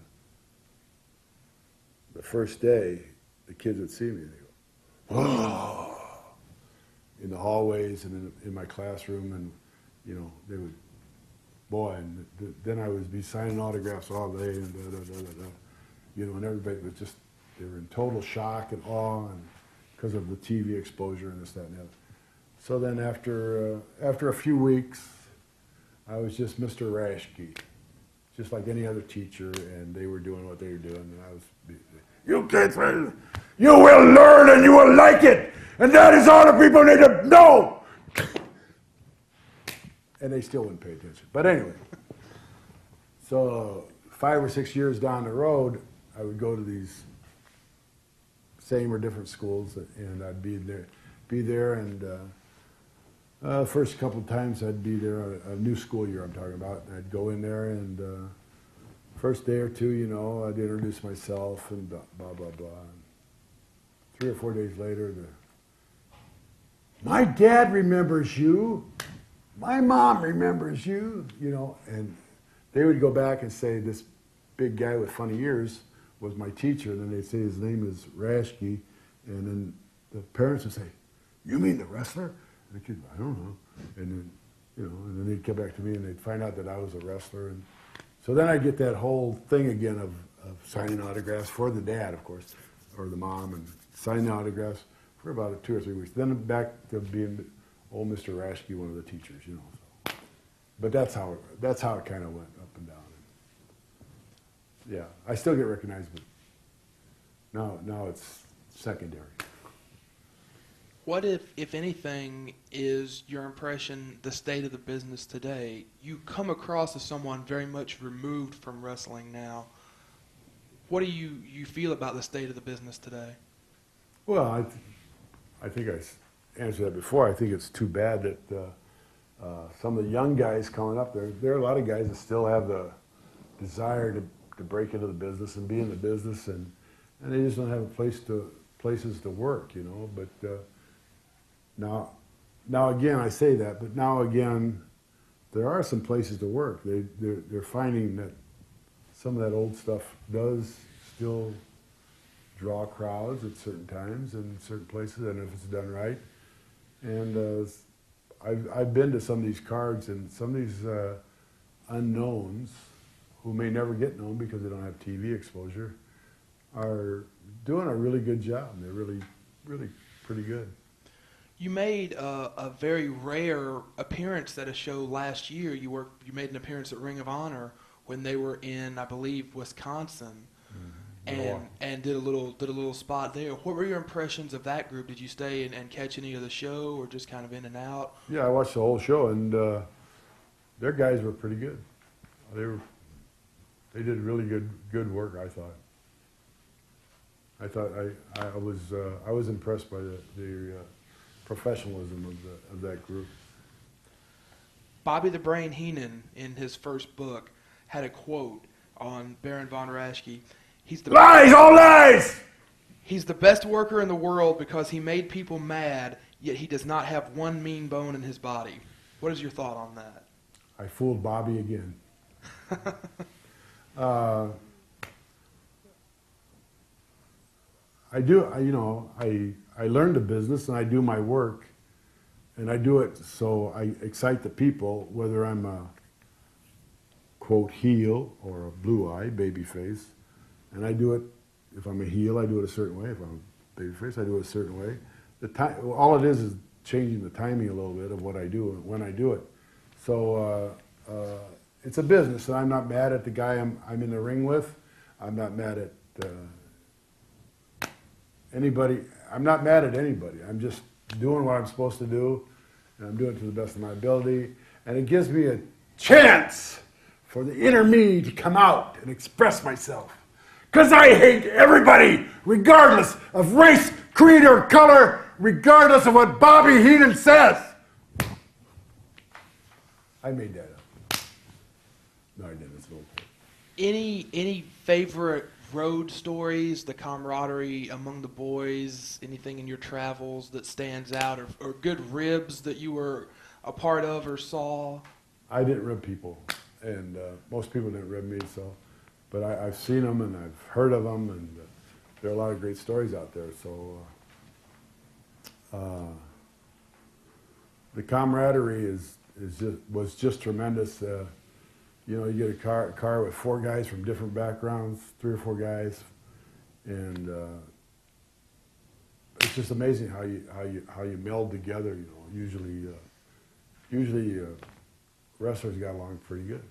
C: the first day, the kids would see me, and they go, "Oh!" in the hallways and in my classroom, and they would. Boy, and then I would be signing autographs all day, and and everybody was just, they were in total shock and awe, and because of the TV exposure and this, that, and the other. So then after a few weeks, I was just Mr. Raschke, just like any other teacher, and they were doing what they were doing, and I was, you kids, you will learn and you will like it, and that is all the people need to know. And they still wouldn't pay attention. But anyway, so 5 or 6 years down the road, I would go to these same or different schools, and I'd be there, and the first couple of times I'd be there, a new school year I'm talking about, and I'd go in there, and first day or two, I'd introduce myself, and blah, blah, blah. And 3 or 4 days later, my dad remembers you. My mom remembers you, and they would go back and say, this big guy with funny ears was my teacher, and then they'd say his name is Raschke, and then the parents would say, you mean the wrestler? And the kid, I don't know. And then, and then they'd come back to me, and they'd find out that I was a wrestler, and so then I'd get that whole thing again of signing autographs for the dad, of course, or the mom, and signing autographs for about 2 or 3 weeks. Then back to being old Mr. Raschke, one of the teachers, So. But that's how it kind of went up and down. Yeah, I still get recognized, but now it's secondary.
B: What if anything, is your impression the state of the business today? You come across as someone very much removed from wrestling now. What do you feel about the state of the business today?
C: Well, I think I answered that before. I think it's too bad that some of the young guys coming up, there are a lot of guys that still have the desire to break into the business and be in the business, and they just don't have places to work, But now again, I say that, but now again, there are some places to work. They're finding that some of that old stuff does still draw crowds at certain times and certain places, and if it's done right. And I've been to some of these cards, and some of these unknowns who may never get known because they don't have TV exposure are doing a really good job. They're really, really pretty good.
B: You made a very rare appearance at a show last year. You made an appearance at Ring of Honor when they were in, I believe, Wisconsin. And did a little spot there. What were your impressions of that group? Did you stay and catch any of the show, or just kind of in and out?
C: Yeah, I watched the whole show, and their guys were pretty good. They did really good work, I thought. I was impressed by the professionalism of that group.
B: Bobby the Brain Heenan, in his first book, had a quote on Baron von Raschke.
C: Lies, all lies!
B: He's the best worker in the world because he made people mad, yet he does not have one mean bone in his body. What is your thought on that?
C: I fooled Bobby again. I learned the business, and I do my work, and I do it so I excite the people, whether I'm a, quote, heel or a blue-eye, baby face. And I do it, if I'm a heel, I do it a certain way. If I'm a babyface, I do it a certain way. All it is changing the timing a little bit of what I do and when I do it. So it's a business, and I'm not mad at the guy I'm in the ring with. I'm not mad at anybody. I'm not mad at anybody. I'm just doing what I'm supposed to do, and I'm doing it to the best of my ability. And it gives me a chance for the inner me to come out and express myself. Because I hate everybody, regardless of race, creed, or color, regardless of what Bobby Heenan says. I made that up. No, I didn't. It's no point.
B: Any favorite road stories, the camaraderie among the boys, anything in your travels that stands out, or good ribs that you were a part of or saw?
C: I didn't rib people, and most people didn't rib me, so. But I've seen them and I've heard of them, and there are a lot of great stories out there. So the camaraderie was just tremendous. You know, you get a car with 4 guys from different backgrounds, 3 or 4 guys, and it's just amazing how you meld together. You know, usually wrestlers got along pretty good.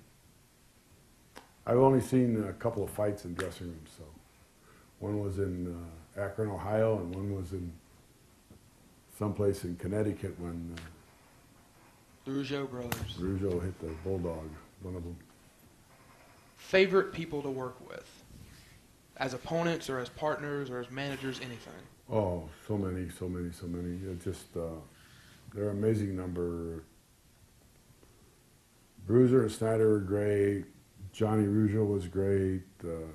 C: I've only seen a couple of fights in dressing rooms. So one was in Akron, Ohio, and one was in someplace in Connecticut when
B: The Rougeau brothers.
C: Rougeau hit the Bulldog, one of them.
B: Favorite people to work with? As opponents or as partners or as managers, anything?
C: Oh, so many. It just, they're an amazing number. Bruiser and Snyder were great. Johnny Rougeau was great. Of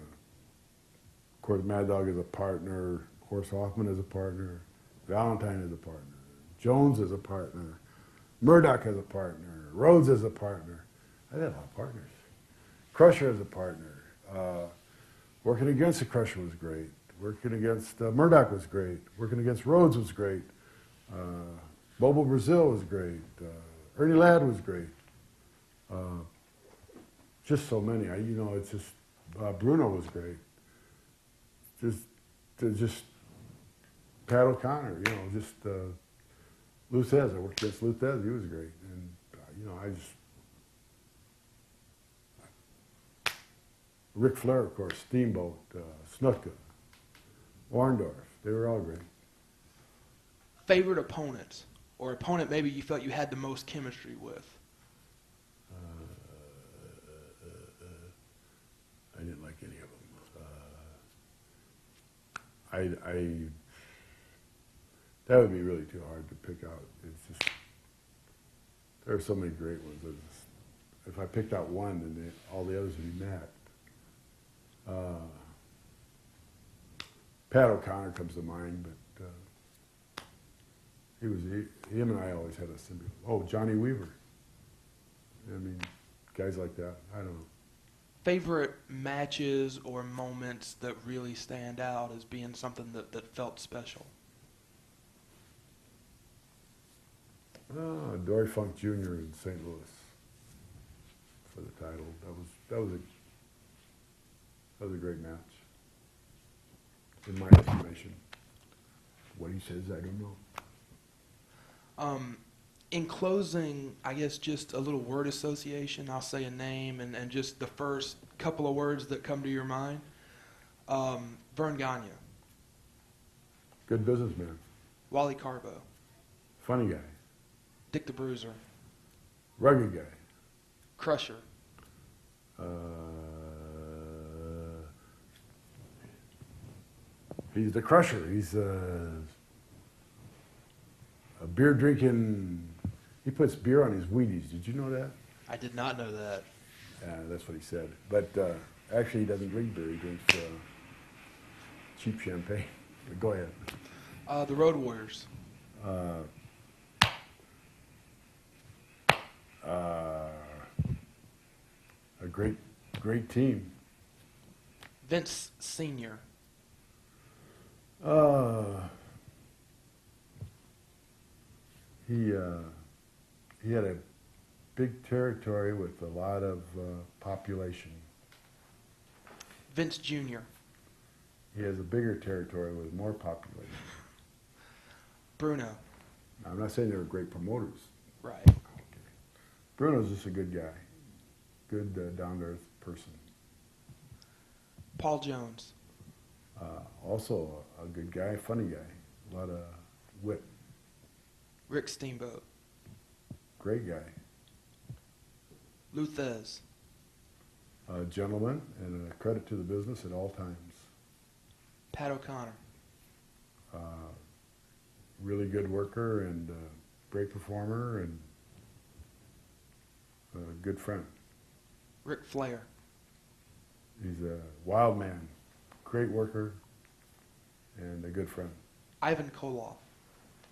C: course, Mad Dog is a partner. Horst Hoffman is a partner. Valentine is a partner. Jones is a partner. Murdoch is a partner. Rhodes is a partner. I had a lot of partners. Crusher is a partner. Working against the Crusher was great. Working against Murdoch was great. Working against Rhodes was great. Bobo Brazil was great. Ernie Ladd was great. Just so many. You know, it's just Bruno was great. Just Pat O'Connor. You know, just Luthez. I worked against Luthez. He was great. And you know, Ric Flair, of course, Steamboat, Snuka, Orndorff. They were all great.
B: Favorite opponent, or opponent maybe you felt you had the most chemistry with?
C: I didn't like any of them. That would be really too hard to pick out. It's just, there are so many great ones. If I picked out one, then all the others would be mad. Pat O'Connor comes to mind, but him and I always had a symbiote. Oh, Johnny Weaver. I mean, guys like that. I don't know.
B: Favorite matches or moments that really stand out as being something that felt special?
C: Dory Funk Jr. in St. Louis for the title. That was a great match. In my estimation. What he says, I don't know.
B: In closing, I guess just a little word association. I'll say a name and just the first couple of words that come to your mind. Vern Gagne.
C: Good businessman.
B: Wally Carbo.
C: Funny guy.
B: Dick the Bruiser.
C: Rugged guy.
B: Crusher.
C: He's the Crusher. He's a beer drinking. He puts beer on his Wheaties. Did you know that?
B: I did not know that.
C: That's what he said. But actually, he doesn't drink beer. He drinks cheap champagne. But go ahead.
B: The Road Warriors.
C: A great team.
B: Vince Sr.
C: He had a big territory with a lot of population.
B: Vince Jr.
C: He has a bigger territory with more population.
B: Bruno.
C: Now, I'm not saying they were great promoters.
B: Right.
C: Okay. Bruno's just a good guy. Good, down-to-earth person.
B: Paul Jones.
C: Also a good guy, funny guy. A lot of wit.
B: Rick Steamboat.
C: Great guy.
B: Luthez.
C: A gentleman and a credit to the business at all times.
B: Pat O'Connor.
C: Really good worker and great performer, and a good friend.
B: Ric Flair.
C: He's a wild man, great worker, and a good friend.
B: Ivan Koloff.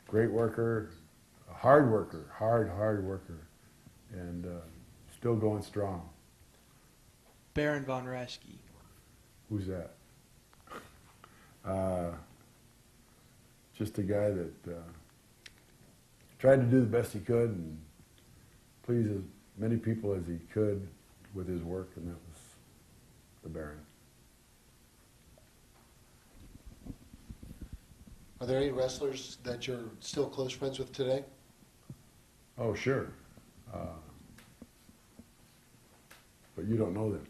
C: Great worker, a hard worker, hard worker, and still going strong.
B: Baron von Raschke.
C: Who's that? Just a guy that tried to do the best he could and please as many people as he could with his work, and that was the Baron.
E: Are there any wrestlers that you're still close friends with today?
C: Oh, sure. But you don't know them.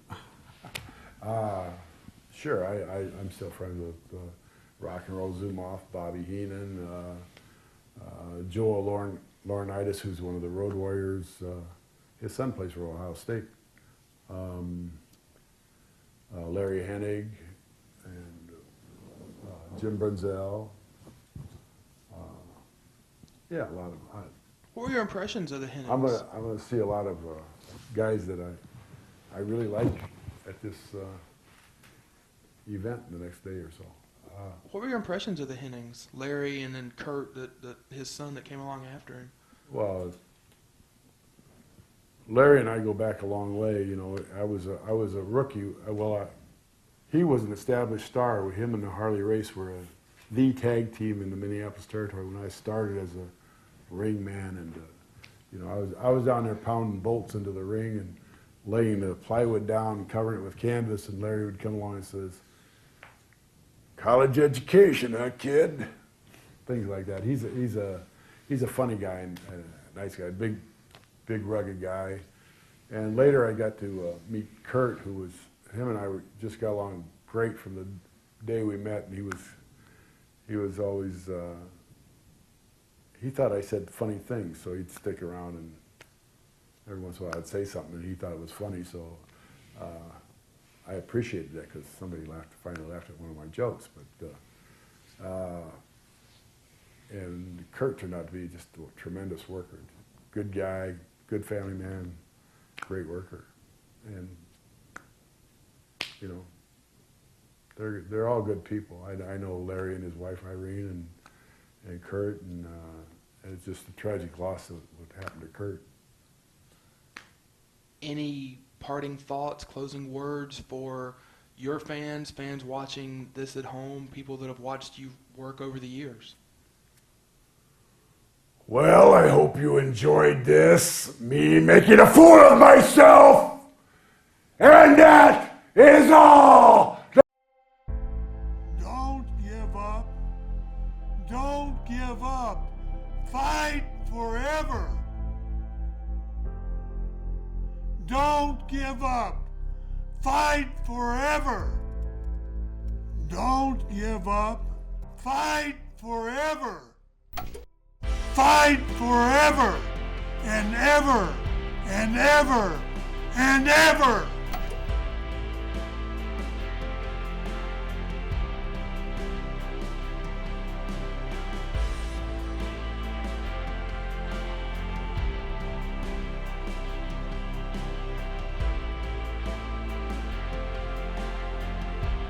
C: Sure, I'm still friends with Rock and Roll Zumoff, Bobby Heenan, Joel Laurinaitis, who's one of the Road Warriors. His son plays for Ohio State. Larry Hennig and Jim Brunzell. Yeah, a lot of them.
B: What were your impressions of the Heenans?
C: I'm gonna see a lot of guys that I really like at this event the next day or so.
B: What were your impressions of the Hennings? Larry and then Kurt, his son that came along after him.
C: Well, Larry and I go back a long way. You know, I was a rookie. He was an established star. Him and the Harley Race were the tag team in the Minneapolis territory when I started as a ring man, and you know, I was down there pounding bolts into the ring and laying the plywood down and covering it with canvas, and Larry would come along and says, "College education, huh, kid?" Things like that. He's a funny guy and a nice guy, big rugged guy. And later I got to meet Kurt, him and I just got along great from the day we met, and he was always he thought I said funny things, so he'd stick around, and every once in a while I'd say something and he thought it was funny, so I appreciated that because somebody finally laughed at one of my jokes. But and Kurt turned out to be just a tremendous worker, good guy, good family man, great worker, and you know, they're all good people. I know Larry and his wife Irene and Kurt, and it's just a tragic loss of what happened to Kurt.
B: Any parting thoughts, closing words for your fans watching this at home, people that have watched you work over the years?
C: Well, I hope you enjoyed this, me making a fool of myself, and that is all.
D: Don't give up. Don't give up. Fight forever. Don't give up. Fight forever. Don't give up. Fight forever. Fight forever and ever and ever and ever.